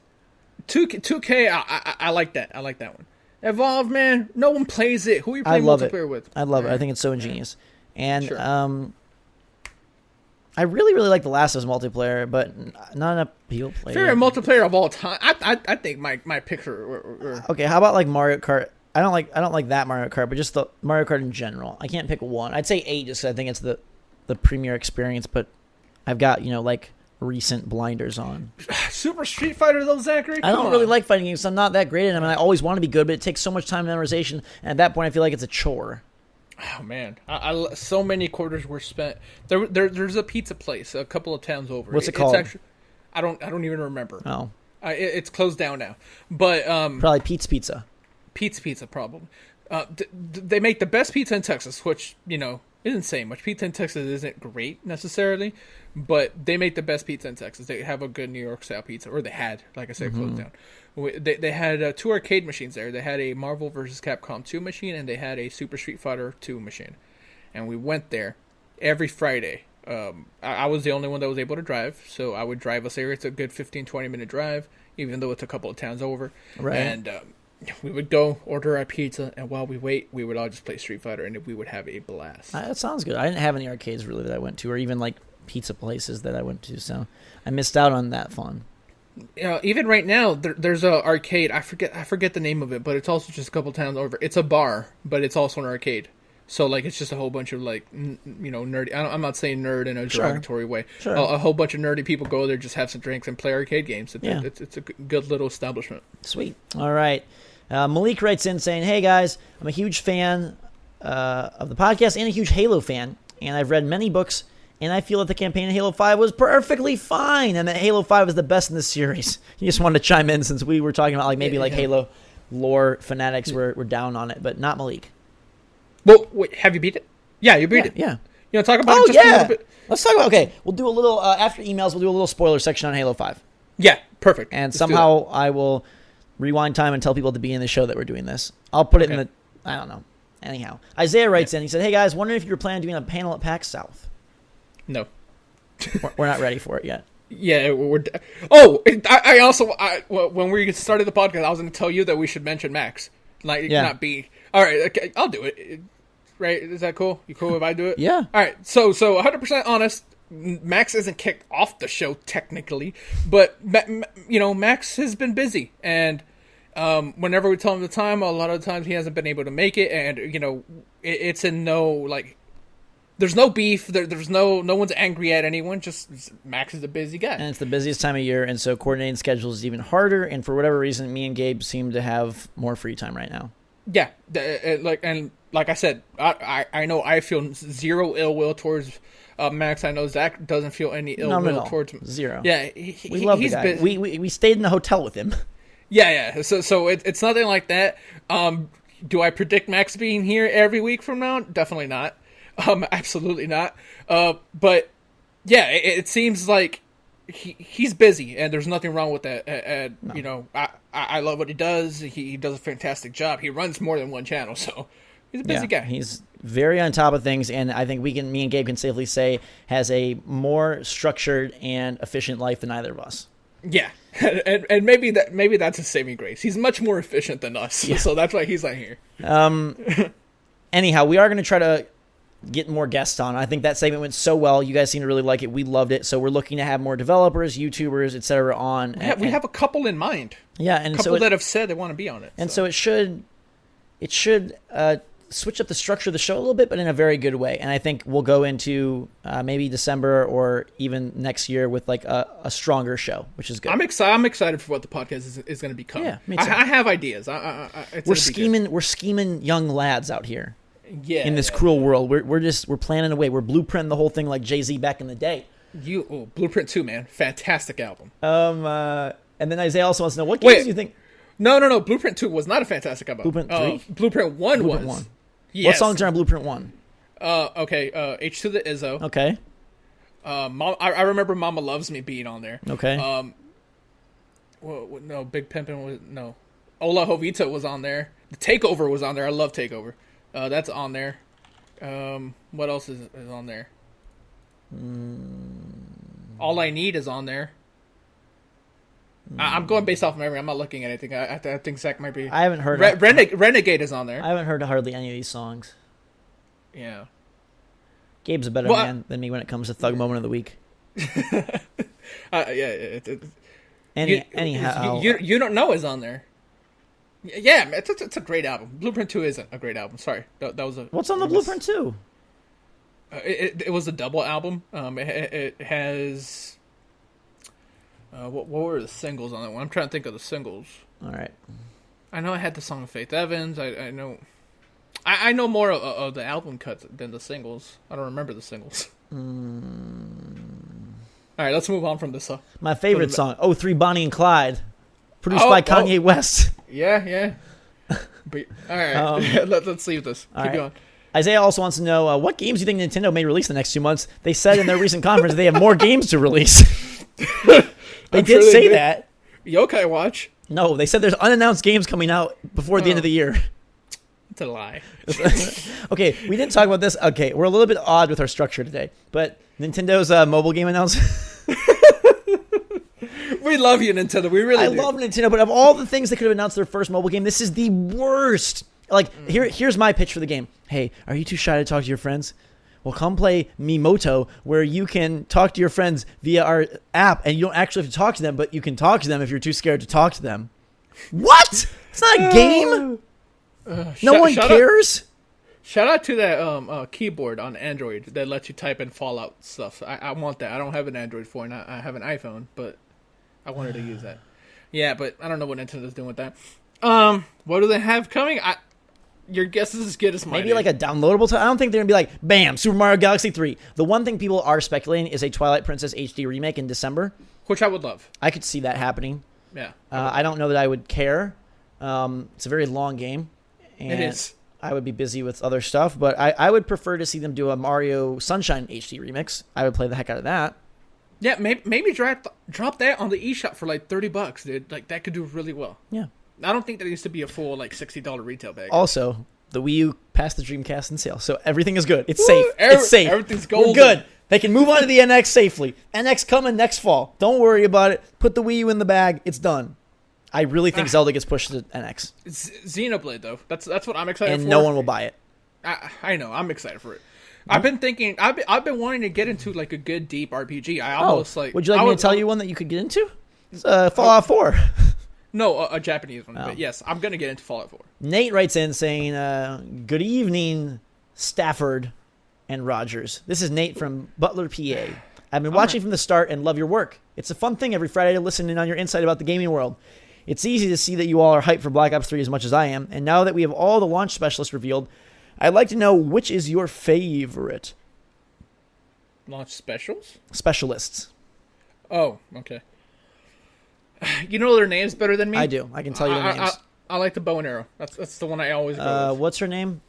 2K, I like that. I like that one. Evolve, man, no one plays it. Who are you playing multiplayer with? I love it. I think it's so ingenious. And sure. I really, really like the Last of Us multiplayer, but not enough people play Favorite it. multiplayer of all time. I think my picks are Okay, how about like Mario Kart? I don't like that Mario Kart, but just the Mario Kart in general. I can't pick one. I'd say 8 just 'cause I think it's the premier experience, but I've got, like recent blinders on. Super Street Fighter though, Zachary? I don't really like fighting games. I'm not that great at them, and I always want to be good, but it takes so much time and memorization, and at that point I feel like it's a chore. Oh man, so many quarters were spent. There's a pizza place a couple of towns over. What's it called? It's actually, I don't even remember. Oh, it's closed down now. But probably Pete's Pizza. pizza problem. They make the best pizza in Texas, which, isn't saying much. Pizza in Texas isn't great necessarily, but they make the best pizza in Texas. They have a good New York style pizza, or they had, like I said, closed down. They had 2 arcade machines there. They had a Marvel vs. Capcom 2 machine, and they had a Super Street Fighter 2 machine. And we went there every Friday. I was the only one that was able to drive, so I would drive us there. It's a good 15-20 minute drive, even though it's a couple of towns over. Right. And we would go order our pizza, and while we wait, we would all just play Street Fighter, and we would have a blast. That sounds good. I didn't have any arcades really that I went to, or even like pizza places that I went to, so I missed out on that fun. Even right now, there's a arcade. I forget the name of it, but it's also just a couple towns over. It's a bar, but it's also an arcade. So like it's just a whole bunch of like nerdy. I'm not saying nerd in a derogatory way. Sure. A whole bunch of nerdy people go there, just have some drinks and play arcade games. It's a good little establishment. Sweet. All right. Malik writes in saying, "Hey guys, I'm a huge fan of the podcast and a huge Halo fan, and I've read many books, and I feel that the campaign in Halo 5 was perfectly fine, and that Halo 5 is the best in the series." He just wanted to chime in since we were talking about like Halo lore fanatics were down on it, but not Malik. Well, wait, have you beat it? Yeah, you beat it. Yeah. Talk about it just a little bit. Let's talk about, okay, we'll do a little, after emails, we'll do a little spoiler section on Halo 5. Yeah, perfect. And somehow I will rewind time and tell people at the beginning of the show that we're doing this. I'll put it in the, I don't know. Anyhow, Isaiah writes in, he said, "Hey guys, wondering if you're planning on doing a panel at PAX South." No. We're not ready for it yet. Yeah, I also, when we started the podcast, I was going to tell you that we should mention Max. Not be. All right, okay, I'll do it. Right? Is that cool? You cool if I do it? Yeah. All right. So 100% honest. Max isn't kicked off the show technically, but Max has been busy, and whenever we tell him the time, a lot of the times he hasn't been able to make it, and it's in there's no beef. There's no one's angry at anyone. Just Max is a busy guy, and it's the busiest time of year, and so coordinating schedules is even harder. And for whatever reason, me and Gabe seem to have more free time right now. Yeah, like I said, I know I feel zero ill will towards Max. I know Zach doesn't feel any ill will towards him. Zero. Yeah, we love the guy. We stayed in the hotel with him. Yeah. So it's nothing like that. Do I predict Max being here every week from now? Definitely not. Absolutely not. But yeah, it seems like he's busy, and there's nothing wrong with that. And no. I love what he does. He does a fantastic job. He runs more than one channel, so he's a busy guy. He's very on top of things, and I think me and Gabe can safely say has a more structured and efficient life than either of us. Yeah, and maybe that's a saving grace. He's much more efficient than us, so that's why he's not here. Anyhow, we are going to try to get more guests on. I think that segment went so well. You guys seem to really like it. We loved it. So we're looking to have more developers, YouTubers, etc. on. We have a couple in mind. Yeah, and a couple that have said they want to be on it. And so it should switch up the structure of the show a little bit, but in a very good way. And I think we'll go into maybe December or even next year with like a stronger show, which is good. I'm excited for what the podcast is going to become. Yeah, me too. I have ideas. We're scheming young lads out here. Yeah, in this cruel world, we're planning away. We're blueprinting the whole thing like Jay-Z back in the day. Blueprint 2, man, fantastic album. And then Isaiah also wants to know what games do you think? No. Blueprint 2 was not a fantastic album. Blueprint 3? Blueprint 1 was. 1. Yes. What songs are on Blueprint 1? Okay. H to the Izzo. Okay. I remember Mama Loves Me being on there. Okay. No, Big Pimpin' was no. Ola Jovita was on there. The Takeover was on there. I love Takeover. That's on there. What else is on there? All I Need is on there. I'm going based off memory. I'm not looking at anything. I think Zach might be. I haven't heard. Renegade is on there. I haven't heard hardly any of these songs. Yeah. Gabe's a better man than me when it comes to Thug Moment of the Week. Yeah. Anyhow, you don't know is on there. Yeah, it's a great album. Blueprint 2 isn't a great album. Sorry, that was a. What's on the Blueprint 2? It was a double album. It has. What were the singles on that one? I'm trying to think of the singles. All right. I know I had the song of Faith Evans. I know. I know more of the album cuts than the singles. I don't remember the singles. All right, let's move on from this. My favorite song, 03 Bonnie and Clyde, produced by Kanye West. Yeah. But, all right, let's leave this. Keep going. Isaiah also wants to know what games do you think Nintendo may release the next 2 months? They said in their recent conference they have more games to release. They did say that. Yokai Watch. No, they said there's unannounced games coming out before the end of the year. It's a lie. Okay, we didn't talk about this. Okay, we're a little bit odd with our structure today, but Nintendo's mobile game announcement. We love you, Nintendo. We really do. I love Nintendo, but of all the things they could have announced their first mobile game, this is the worst. Like, here's my pitch for the game. Hey, are you too shy to talk to your friends? Well, come play Miimoto, where you can talk to your friends via our app, and you don't actually have to talk to them, but you can talk to them if you're too scared to talk to them. What? It's not a game? No one cares? Shout out to that keyboard on Android that lets you type in Fallout stuff. I want that. I don't have an Android phone. I have an iPhone, but I wanted to use that. Yeah, but I don't know what Nintendo's doing with that. What do they have coming? Your guess is as good as mine. Maybe like a downloadable I don't think they're going to be like, bam, Super Mario Galaxy 3. The one thing people are speculating is a Twilight Princess HD remake in December. Which I would love. I could see that happening. Yeah. I don't know that I would care. It's a very long game. And it is. I would be busy with other stuff, but I would prefer to see them do a Mario Sunshine HD remix. I would play the heck out of that. Yeah, maybe drop that on the eShop for like $30, dude. Like, that could do really well. Yeah. I don't think that needs to be a full like $60 retail bag. Also, the Wii U passed the Dreamcast in sale, so everything is good. It's safe. It's safe. Everything's golden. We're good. They can move on to the NX safely. NX coming next fall. Don't worry about it. Put the Wii U in the bag. It's done. I really think Zelda gets pushed to NX. Xenoblade, though. That's what I'm excited for. And no one will buy it. I know. I'm excited for it. I've been thinking. I've been wanting to get into like a good deep RPG. I almost like. Would you like me to tell you one that you could get into? It's Fallout 4. No, a Japanese one. But yes, I'm gonna get into Fallout 4. Nate writes in saying, "Good evening, Stafford and Rogers. This is Nate from Butler, PA. I've been watching from the start and love your work. It's a fun thing every Friday to listen in on your insight about the gaming world. It's easy to see that you all are hyped for Black Ops 3 as much as I am, and now that we have all the launch specialists revealed, I'd like to know which is your favorite." Launch specials? Specialists. Oh, okay. You know their names better than me? I do. I can tell you their names. I like the bow and arrow. That's the one I always go with. What's her name?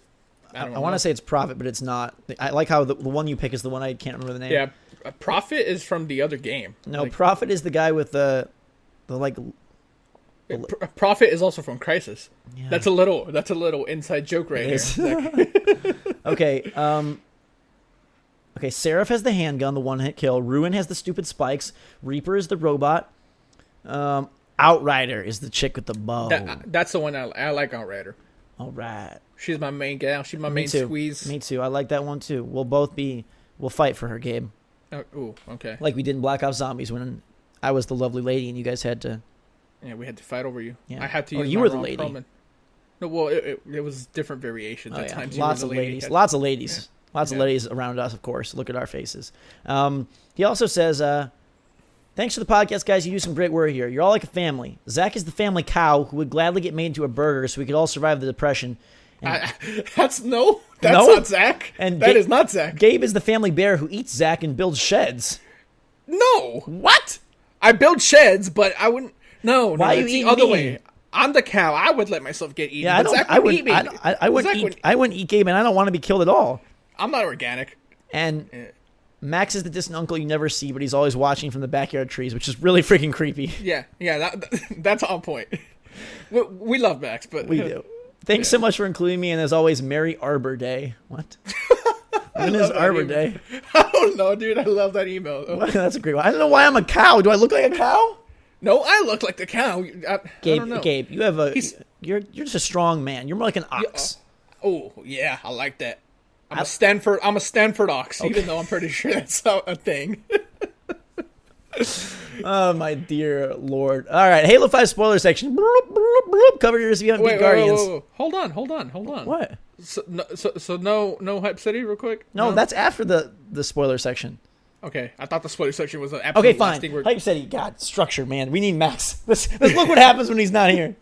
I want to say it's Prophet, but it's not. I like how the one you pick is the one I can't remember the name. Yeah, Prophet is from the other game. No, like, Prophet is the guy with the Prophet is also from Crysis. Yeah. That's a little inside joke right here. Okay. Okay. Seraph has the handgun, the one-hit kill. Ruin has the stupid spikes. Reaper is the robot. Outrider is the chick with the bow. That's the one I like. Outrider. All right. She's my main gal. She's my main squeeze. Me too. I like that one too. We'll fight for her, Gabe. Oh, okay. Like we did in Black Ops Zombies when I was the lovely lady and you guys had to. Yeah, we had to fight over you. Yeah. I had to. Use you were the lady. Proman. No, well, it was different variations. At times, lots of ladies. Lots of ladies. Yeah. Lots of ladies around us, of course. Look at our faces. He also says, "Thanks for the podcast, guys. You do some great work here. You're all like a family. Zach is the family cow who would gladly get made into a burger so we could all survive the depression." That's not Zach. And that is not Zach. Gabe is the family bear who eats Zach and builds sheds. No. What? I build sheds, but I wouldn't. No. Why it's are you eating the other me? way. I'm the cow. I would let myself get eaten. Yeah, I wouldn't eat Gabe, and I don't want to be killed at all. I'm not organic. And Max is the distant uncle you never see, but he's always watching from the backyard trees, which is really freaking creepy. Yeah, that's on point. We love Max, but we do. Thanks so much for including me, and as always, Merry Arbor Day. What? When is Arbor Day? I don't know, dude. I love that email. That's a great one. I don't know why I'm a cow. Do I look like a cow? No, I look like the cow. I don't know. Gabe, you have you're just a strong man. You're more like an ox. Yeah, I like that. I'm a Stanford ox, okay. Even though I'm pretty sure that's not a thing. Oh my dear Lord! All right, Halo 5 spoiler section. Bloop, bloop, bloop. Cover yours if you haven't beat Guardians. Wait. Hold on. What? So no Hype City, real quick. No, that's after the spoiler section. Okay, I thought the spoiler section was an absolute okay, fine. Hype City, God, structure, man. We need Max. Let's look what happens when he's not here.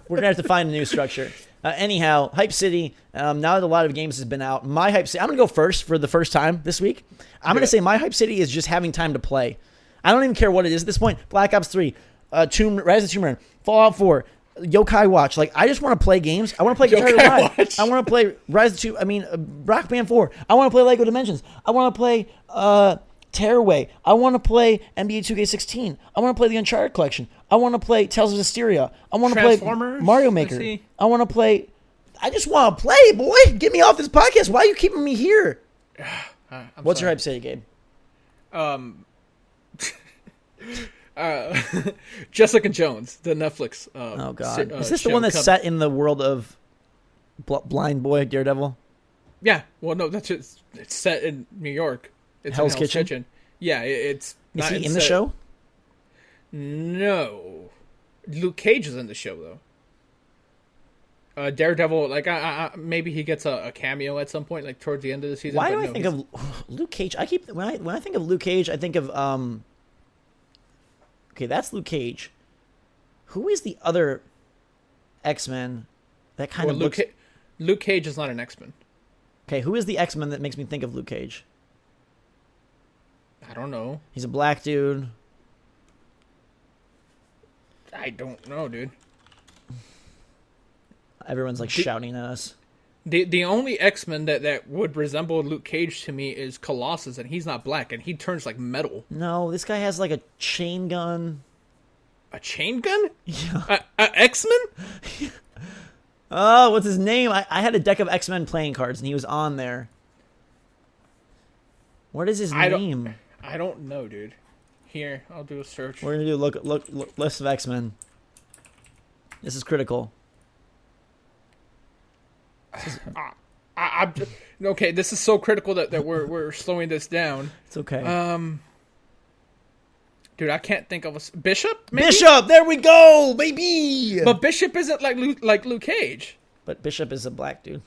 We're gonna have to find a new structure. Anyhow, Hype City. Now that a lot of games has been out, my Hype City. I'm gonna go first for the first time this week. I'm gonna say my Hype City is just having time to play. I don't even care what it is at this point. Black Ops 3, Rise of Tomb Raider, Fallout 4, Yokai Watch. Like, I just want to play games. I want to play Guitar Hero Yokai Live. Watch. I want to play Rock Band 4. I want to play Lego Dimensions. I want to play Tearaway. I want to play NBA 2K16. I want to play the Uncharted collection. I want to play Tales of Hysteria. I want to play Mario Maker. I want to play. I just want to play, boy. Get me off this podcast. Why are you keeping me here? What's your hype city, Gabe? Jessica Jones, the Netflix. Oh God, is this the one that's set in the world of Blind Boy Daredevil? Yeah. Well, no, that's just, it's set in New York. It's Hell's Kitchen. Yeah, it's. Is he in the show? No, Luke Cage is in the show though. Daredevil, like maybe he gets a cameo at some point, like towards the end of the season. Why do I think of Luke Cage? When I think of Luke Cage, I think of Okay, that's Luke Cage. Who is the other X-Men that kind of looks? Luke Cage is not an X-Men. Okay, who is the X-Men that makes me think of Luke Cage? I don't know. He's a black dude. I don't know, dude. Everyone's like shouting at us. The only X-Men that would resemble Luke Cage to me is Colossus, and he's not black, and he turns like metal. No, this guy has like a chain gun. A chain gun? Yeah. A X-Men? Oh, what's his name? I had a deck of X-Men playing cards, and he was on there. What is his name? I don't know, dude. Here, I'll do a search. We're gonna do look list of X-Men. This is critical. Okay, this is so critical that we're slowing this down. It's okay. Dude, I can't think of a Bishop. Maybe? Bishop, there we go, baby. But Bishop isn't like Luke Cage. But Bishop is a black dude.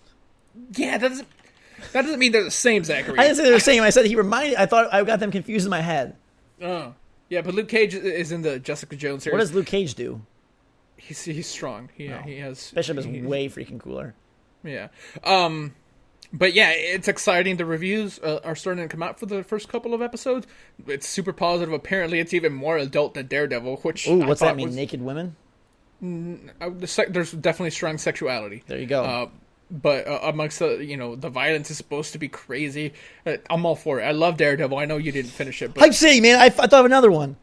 Yeah, that doesn't mean they're the same, Zachary. I didn't say they were the same. I said he reminded. I thought I got them confused in my head. Oh, yeah, but Luke Cage is in the Jessica Jones series. What does Luke Cage do? He's strong. He has Bishop is way freaking cooler. Yeah. But yeah, it's exciting. The reviews are starting to come out for the first couple of episodes. It's super positive. Apparently, it's even more adult than Daredevil, which what's that mean? Naked women? There's definitely strong sexuality. There you go. But amongst the violence is supposed to be crazy. I'm all for it. I love Daredevil. I know you didn't finish it. But... Hype City, man. I thought of another one.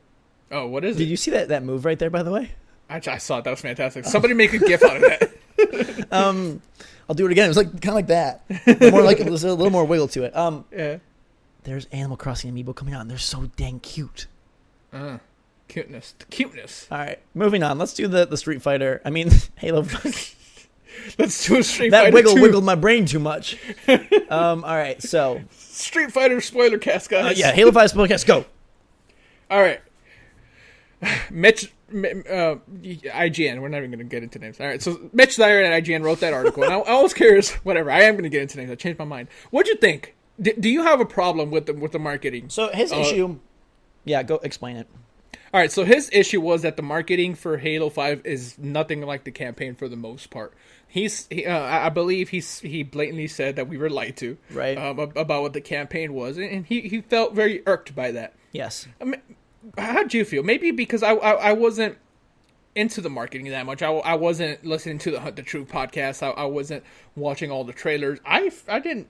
Oh, what is it? Did you see that move right there, by the way? I saw it. That was fantastic. Somebody make a GIF out of that. I'll do it again. It was like kind of like that. More like it was a little more wiggle to it. Yeah. There's Animal Crossing amiibo coming out, and they're so dang cute. Cuteness. The cuteness. All right, moving on. Let's do the Street Fighter. I mean, Halo. Let's do a Street Fighter. That wiggled my brain too much. All right, so Street Fighter Spoilercast, guys. Yeah, Halo 5 Spoilercast. Go. All right. IGN. We're not even going to get into names. All right. So Mitch Dyer at IGN wrote that article, and I was curious. Whatever. I am going to get into names. I changed my mind. What'd you think? Do you have a problem with the marketing? So his issue. Yeah, go explain it. All right. So his issue was that the marketing for Halo 5 is nothing like the campaign for the most part. I believe he blatantly said that we were lied to, right? About what the campaign was, and he felt very irked by that. Yes. I mean, how'd you feel? Maybe because I wasn't into the marketing that much. I wasn't listening to the Hunt the Truth podcast. I wasn't watching all the trailers. I didn't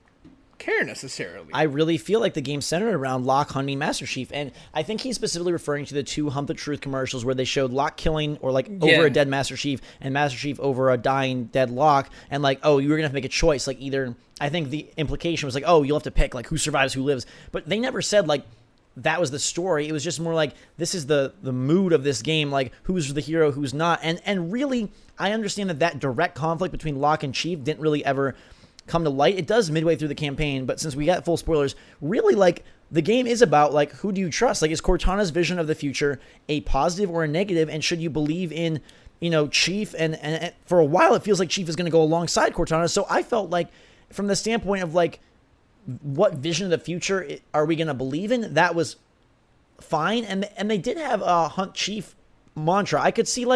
care necessarily. I really feel like the game centered around Locke hunting Master Chief, and I think he's specifically referring to the two Hunt the Truth commercials where they showed Locke killing or over a dead Master Chief and Master Chief over a dying dead Locke, and you were gonna have to make a choice. Like either I think the implication was you'll have to pick who survives, who lives, but they never said that was the story. It was just more this is the mood of this game, who's the hero, who's not. And really, I understand that direct conflict between Locke and Chief didn't really ever come to light. It does midway through the campaign, but since we got full spoilers, really the game is about who do you trust? Is Cortana's vision of the future a positive or a negative? And should you believe in, Chief? And for a while, it feels like Chief is going to go alongside Cortana. So I felt from the standpoint of what vision of the future are we going to believe in? That was fine, and they did have a Hunt Chief mantra. I could see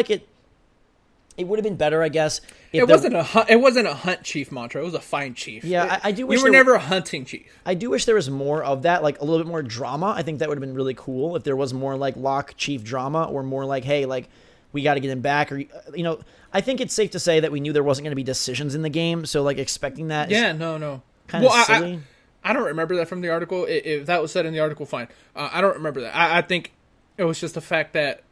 it would have been better, I guess. It wasn't a Hunt Chief mantra. It was a Find Chief. Yeah, I do wish we were never a hunting chief. I do wish there was more of that, a little bit more drama. I think that would have been really cool if there was more Locke Chief drama, or more hey, we got to get him back, or I think it's safe to say that we knew there wasn't going to be decisions in the game, so like expecting that no kind of silly. I don't remember that from the article. If that was said in the article, fine. I don't remember that. I think it was just the fact that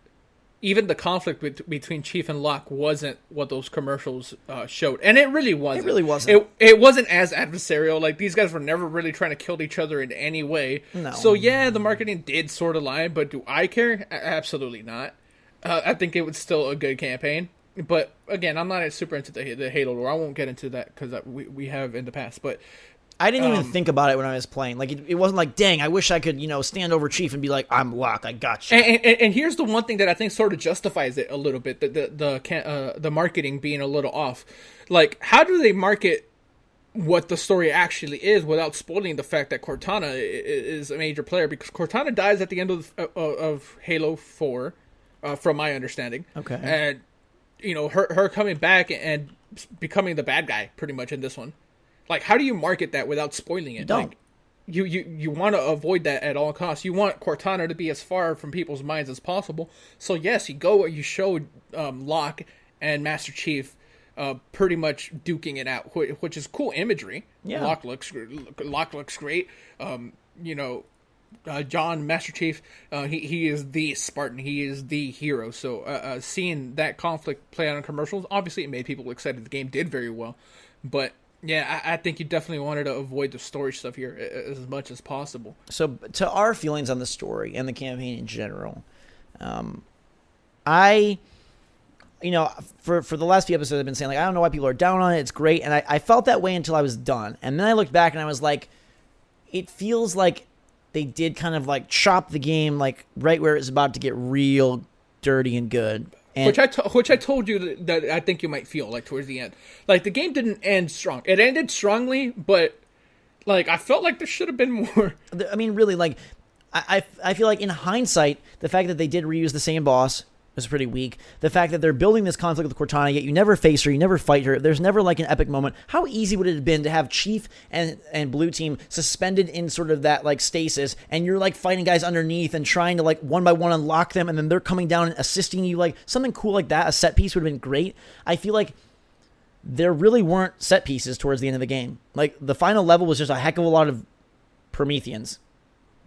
even the conflict between Chief and Locke wasn't what those commercials showed. And it really wasn't. It really wasn't. It wasn't as adversarial. Like, these guys were never really trying to kill each other in any way. No. So, yeah, the marketing did sort of lie, but do I care? Absolutely not. I think it was still a good campaign. But, again, I'm not super into the Halo lore. I won't get into that because we have in the past. But I didn't even think about it when I was playing. Like, it wasn't like, dang, I wish I could, stand over Chief and be like, I'm Locke, I got you. And here's the one thing that I think sort of justifies it a little bit, the marketing being a little off. Like, how do they market what the story actually is without spoiling the fact that Cortana is a major player? Because Cortana dies at the end of Halo 4, from my understanding. Okay. And, her coming back and becoming the bad guy, pretty much, in this one. Like, how do you market that without spoiling it? Don't. Like, you want to avoid that at all costs. You want Cortana to be as far from people's minds as possible. So, yes, you show Locke and Master Chief pretty much duking it out, which is cool imagery. Yeah. Locke looks great. John, Master Chief, he is the Spartan. He is the hero. So, seeing that conflict play out in commercials, obviously it made people excited. The game did very well. But yeah, I think you definitely wanted to avoid the story stuff here as much as possible. So, to our feelings on the story and the campaign in general, for the last few episodes I've been saying, like, I don't know why people are down on it. It's great. And I felt that way until I was done. And then I looked back and I was like, it feels like they did kind of like chop the game like right where it's about to get real dirty and good. And which I told you that I think you might feel like towards the end. Like, the game didn't end strong. It ended strongly, but like I felt like there should have been more. I mean, really, like I feel like in hindsight, the fact that they did reuse the same boss was pretty weak. The fact that they're building this conflict with Cortana, yet you never face her, you never fight her. There's never like an epic moment. How easy would it have been to have Chief and Blue Team suspended in sort of that like stasis, and you're like fighting guys underneath and trying to like one by one unlock them, and then they're coming down and assisting you, like something cool like that. A set piece would have been great. I feel like there really weren't set pieces towards the end of the game. Like, the final level was just a heck of a lot of Prometheans.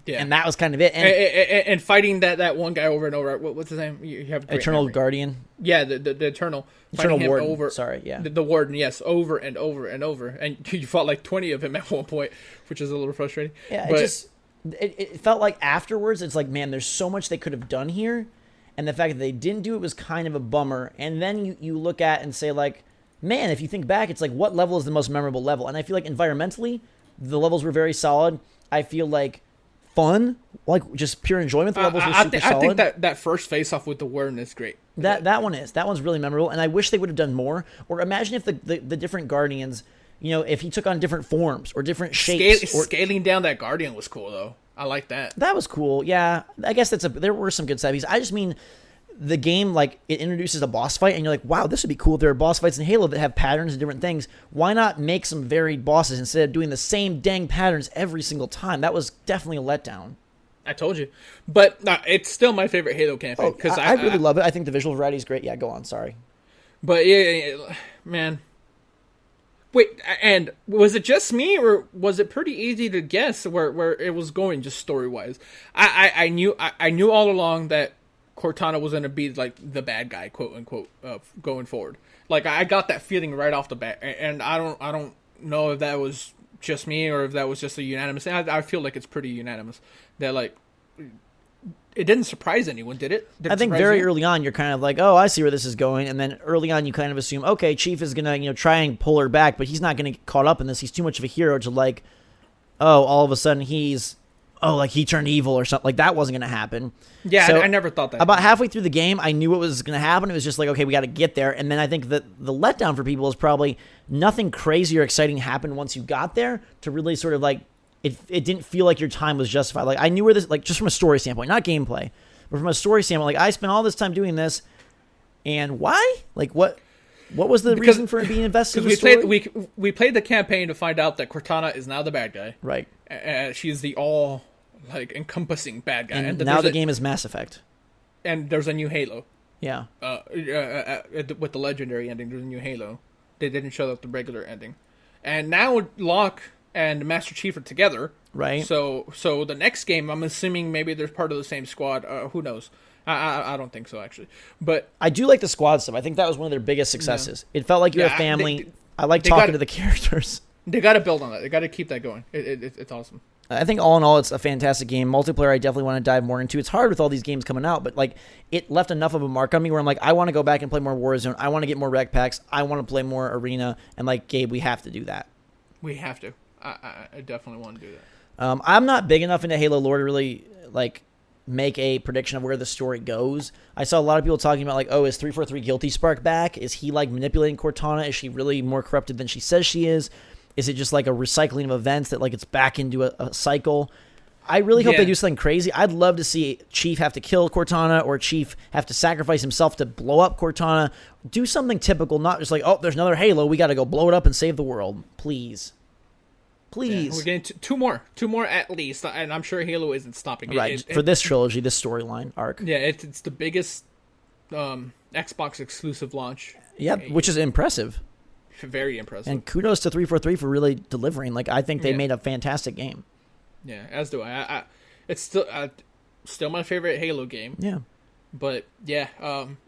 Yeah. And that was kind of it. And fighting that one guy over and over. What's his name? You have Eternal memory. Guardian. Yeah, the Eternal. Eternal Warden. Over, sorry, yeah. The Warden, yes, over and over and over. And you fought like 20 of him at one point, which is a little frustrating. Yeah, but it felt like afterwards, it's like, man, there's so much they could have done here. And the fact that they didn't do it was kind of a bummer. And then you look at and say, like, man, if you think back, it's like, what level is the most memorable level? And I feel like environmentally, the levels were very solid. I feel like fun, like just pure enjoyment. The levels were super solid. I think that first face-off with the Warden is great. That one's really memorable, and I wish they would have done more. Or imagine if the different Guardians, if he took on different forms or different shapes. Scaling down that Guardian was cool, though. I like that. That was cool, yeah. I guess there were some good side pieces. I just mean the game, like, it introduces a boss fight, and you're like, wow, this would be cool if there are boss fights in Halo that have patterns and different things. Why not make some varied bosses instead of doing the same dang patterns every single time? That was definitely a letdown. I told you. But it's still my favorite Halo campaign. I really love it. I think the visual variety is great. Yeah, go on, sorry. But, yeah, man. Wait, and was it just me, or was it pretty easy to guess where it was going, just story-wise? I knew all along that Cortana was going to be like the bad guy, quote unquote, going forward. Like, I got that feeling right off the bat, and I don't know if that was just me or if that was just a unanimous. I feel like it's pretty unanimous that, like, it didn't surprise anyone, did it? I think very early on you're kind of like, oh, I see where this is going, and then early on you kind of assume, okay, Chief is gonna try and pull her back, but he's not gonna get caught up in this. He's too much of a hero to, like, oh, all of a sudden like he turned evil or something. Like, that wasn't going to happen. Yeah, so I never thought that. About halfway through the game, I knew what was going to happen. It was just like, okay, we got to get there. And then I think that the letdown for people is probably nothing crazy or exciting happened once you got there to really sort of like, it didn't feel like your time was justified. Like, I knew where this, like, just from a story standpoint, not gameplay, but from a story standpoint, like, I spent all this time doing this, and why? Like, what was the reason for being invested in the story? We played the campaign to find out that Cortana is now the bad guy. Right. She's the all, like, encompassing bad guy. And now the game is Mass Effect. And there's a new Halo. Yeah. With the legendary ending, the new Halo, they didn't show up the regular ending, and now Locke and Master Chief are together. Right. So the next game, I'm assuming maybe they're part of the same squad. Who knows? I don't think so, actually. But I do like the squad stuff. I think that was one of their biggest successes. It felt like you're a family. I like talking to the characters. They got to build on that. They got to keep that going. It's awesome. I think all in all, it's a fantastic game. Multiplayer, I definitely want to dive more into. It's hard with all these games coming out, but like it left enough of a mark on me where I'm like, I want to go back and play more Warzone. I want to get more rec packs. I want to play more Arena. And like, Gabe, we have to do that. We have to. I definitely want to do that. I'm not big enough into Halo lore to really like make a prediction of where the story goes. I saw a lot of people talking about like, oh, is 343 Guilty Spark back? Is he like manipulating Cortana? Is she really more corrupted than she says she is? Is it just like a recycling of events that like it's back into a cycle? I really hope they do something crazy. I'd love to see Chief have to kill Cortana or Chief have to sacrifice himself to blow up Cortana. Do something typical, not just like, oh, there's another Halo. We got to go blow it up and save the world. Please. Please. Yeah, we're getting two more at least, and I'm sure Halo isn't stopping. Right, for this trilogy, this storyline arc. Yeah, it's the biggest Xbox exclusive launch. Yeah, which is impressive. Very impressive. And kudos to 343 for really delivering. Like, I think they made a fantastic game. Yeah, as do I. It's still my favorite Halo game. Yeah. But yeah,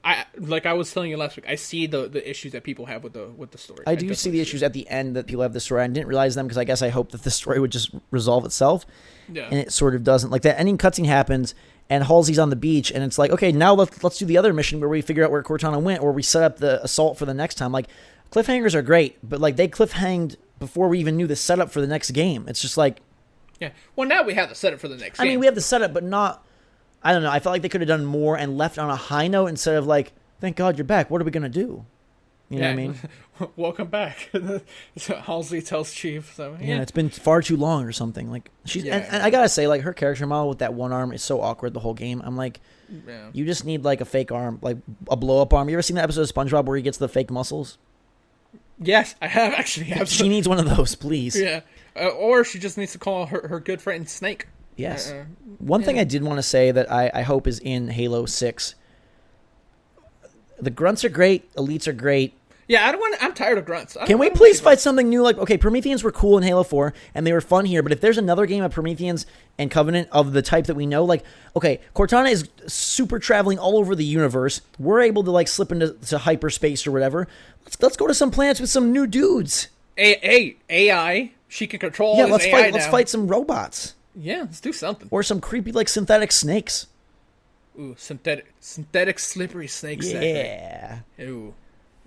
I like I was telling you last week, I see the issues that people have with the story. I do see the issues at the end that people have the story. I didn't realize them because I guess I hoped that the story would just resolve itself. Yeah. And it sort of doesn't. Like that ending cutscene happens and Halsey's on the beach and it's like, okay, now let's do the other mission where we figure out where Cortana went or we set up the assault for the next time. Like cliffhangers are great, but like they cliffhanged before we even knew the setup for the next game. It's just like, yeah. Well, now we have the setup for the next game. I mean, we have the setup, but not. I don't know. I felt like they could have done more and left on a high note instead of like, thank God you're back. What are we going to do? You know what I mean? Welcome back. So Halsey tells Chief. So, yeah, it's been far too long or something. Like she's, and I got to say, like her character model with that one arm is so awkward the whole game. I'm like, you just need like a fake arm, like a blow up arm. You ever seen that episode of SpongeBob where he gets the fake muscles? Yes, I have actually. She needs one of those, please. Yeah. Or she just needs to call her good friend Snake. Yes. One thing I did want to say that I hope is in Halo 6. The grunts are great. Elites are great. Yeah, I'm tired of grunts. Can we please fight something new? Like, okay, Prometheans were cool in Halo 4, and they were fun here, but if there's another game of Prometheans and Covenant of the type that we know, like, okay, Cortana is super traveling all over the universe. We're able to, like, slip into hyperspace or whatever. Let's go to some planets with some new dudes. AI. She can control yeah, let's fight some robots. Yeah, let's do something. Or some creepy, like, synthetic snakes. Ooh, synthetic slippery snakes. Yeah. Ooh.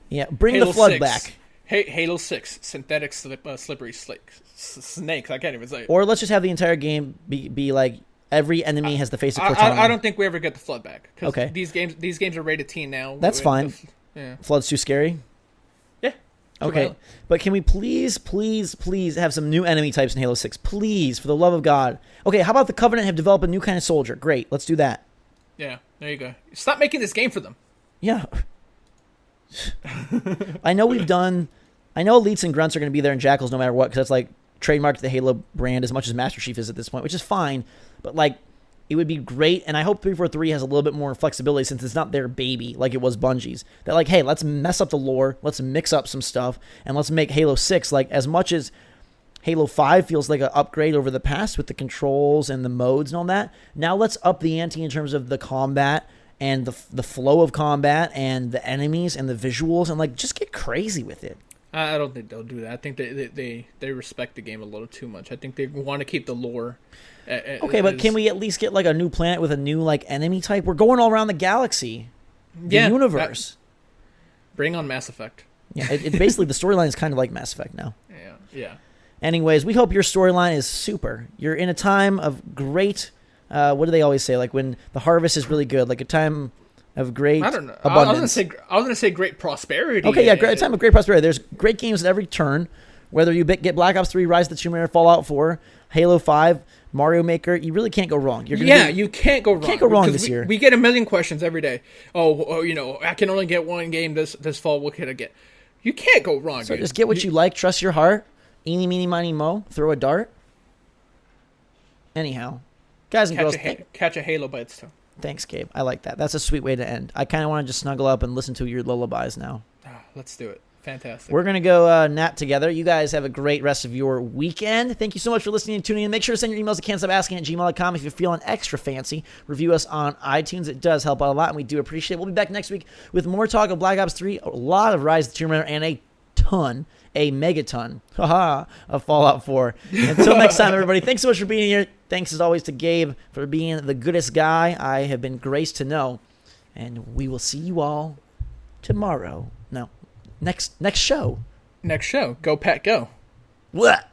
Yeah, bring Halo the flood 6. back. Halo 6, synthetic slippery snakes. I can't even say it. Or let's just have the entire game be like, every enemy has the face of Cortana. I don't think we ever get the flood back. Okay. These games are rated teen now. That's fine. Yeah. Flood's too scary? Yeah. Okay, but can we please have some new enemy types in Halo 6? Please, for the love of God. Okay, how about the Covenant have developed a new kind of soldier? Great, let's do that. Yeah, there you go. Stop making this game for them. Yeah. I know Elites and Grunts are going to be there in Jackals no matter what, because that's like trademarked the Halo brand as much as Master Chief is at this point, which is fine. But like, it would be great, and I hope 343 has a little bit more flexibility since it's not their baby like it was Bungie's. That like, hey, let's mess up the lore, let's mix up some stuff, and let's make Halo 6 like as much as Halo 5 feels like an upgrade over the past with the controls and the modes and all that. Now let's up the ante in terms of the combat and the flow of combat and the enemies and the visuals and like just get crazy with it. I don't think they'll do that. I think they respect the game a little too much. I think they want to keep the lore. Okay, but can we at least get like a new planet with a new like enemy type? We're going all around the galaxy, the universe. Bring on Mass Effect. Yeah, it basically the storyline is kind of like Mass Effect now. Yeah. Anyways, we hope your storyline is super. You're in a time of great. What do they always say? Like when the harvest is really good, like a time of great abundance. I was gonna say great prosperity. Okay, yeah, great time of great prosperity. There's great games at every turn. Whether you get Black Ops 3, Rise of the Tomb Raider, Fallout 4, Halo 5, Mario Maker, you really can't go wrong. You can't go wrong. Can't go wrong this year. We get a million questions every day. I can only get one game this fall. What can I get? You can't go wrong. So just get what you like. Trust your heart. Eeny, meeny, miny, mo. Throw a dart. Anyhow, guys and girls, catch a halo by its toe. Thanks, Gabe. I like that. That's a sweet way to end. I kind of want to just snuggle up and listen to your lullabies now. Let's do it. Fantastic. We're going to go nap together. You guys have a great rest of your weekend. Thank you so much for listening and tuning in. Make sure to send your emails to can'tstopasking@gmail.com if you're feeling extra fancy. Review us on iTunes. It does help out a lot, and we do appreciate it. We'll be back next week with more talk of Black Ops 3, a lot of Rise of the Tomb Raider, and a megaton, of Fallout 4. Until next time, everybody, thanks so much for being here. Thanks, as always, to Gabe for being the goodest guy I have been graced to know. And we will see you all tomorrow. No. Next show. Next show. Go, Pat, go. What?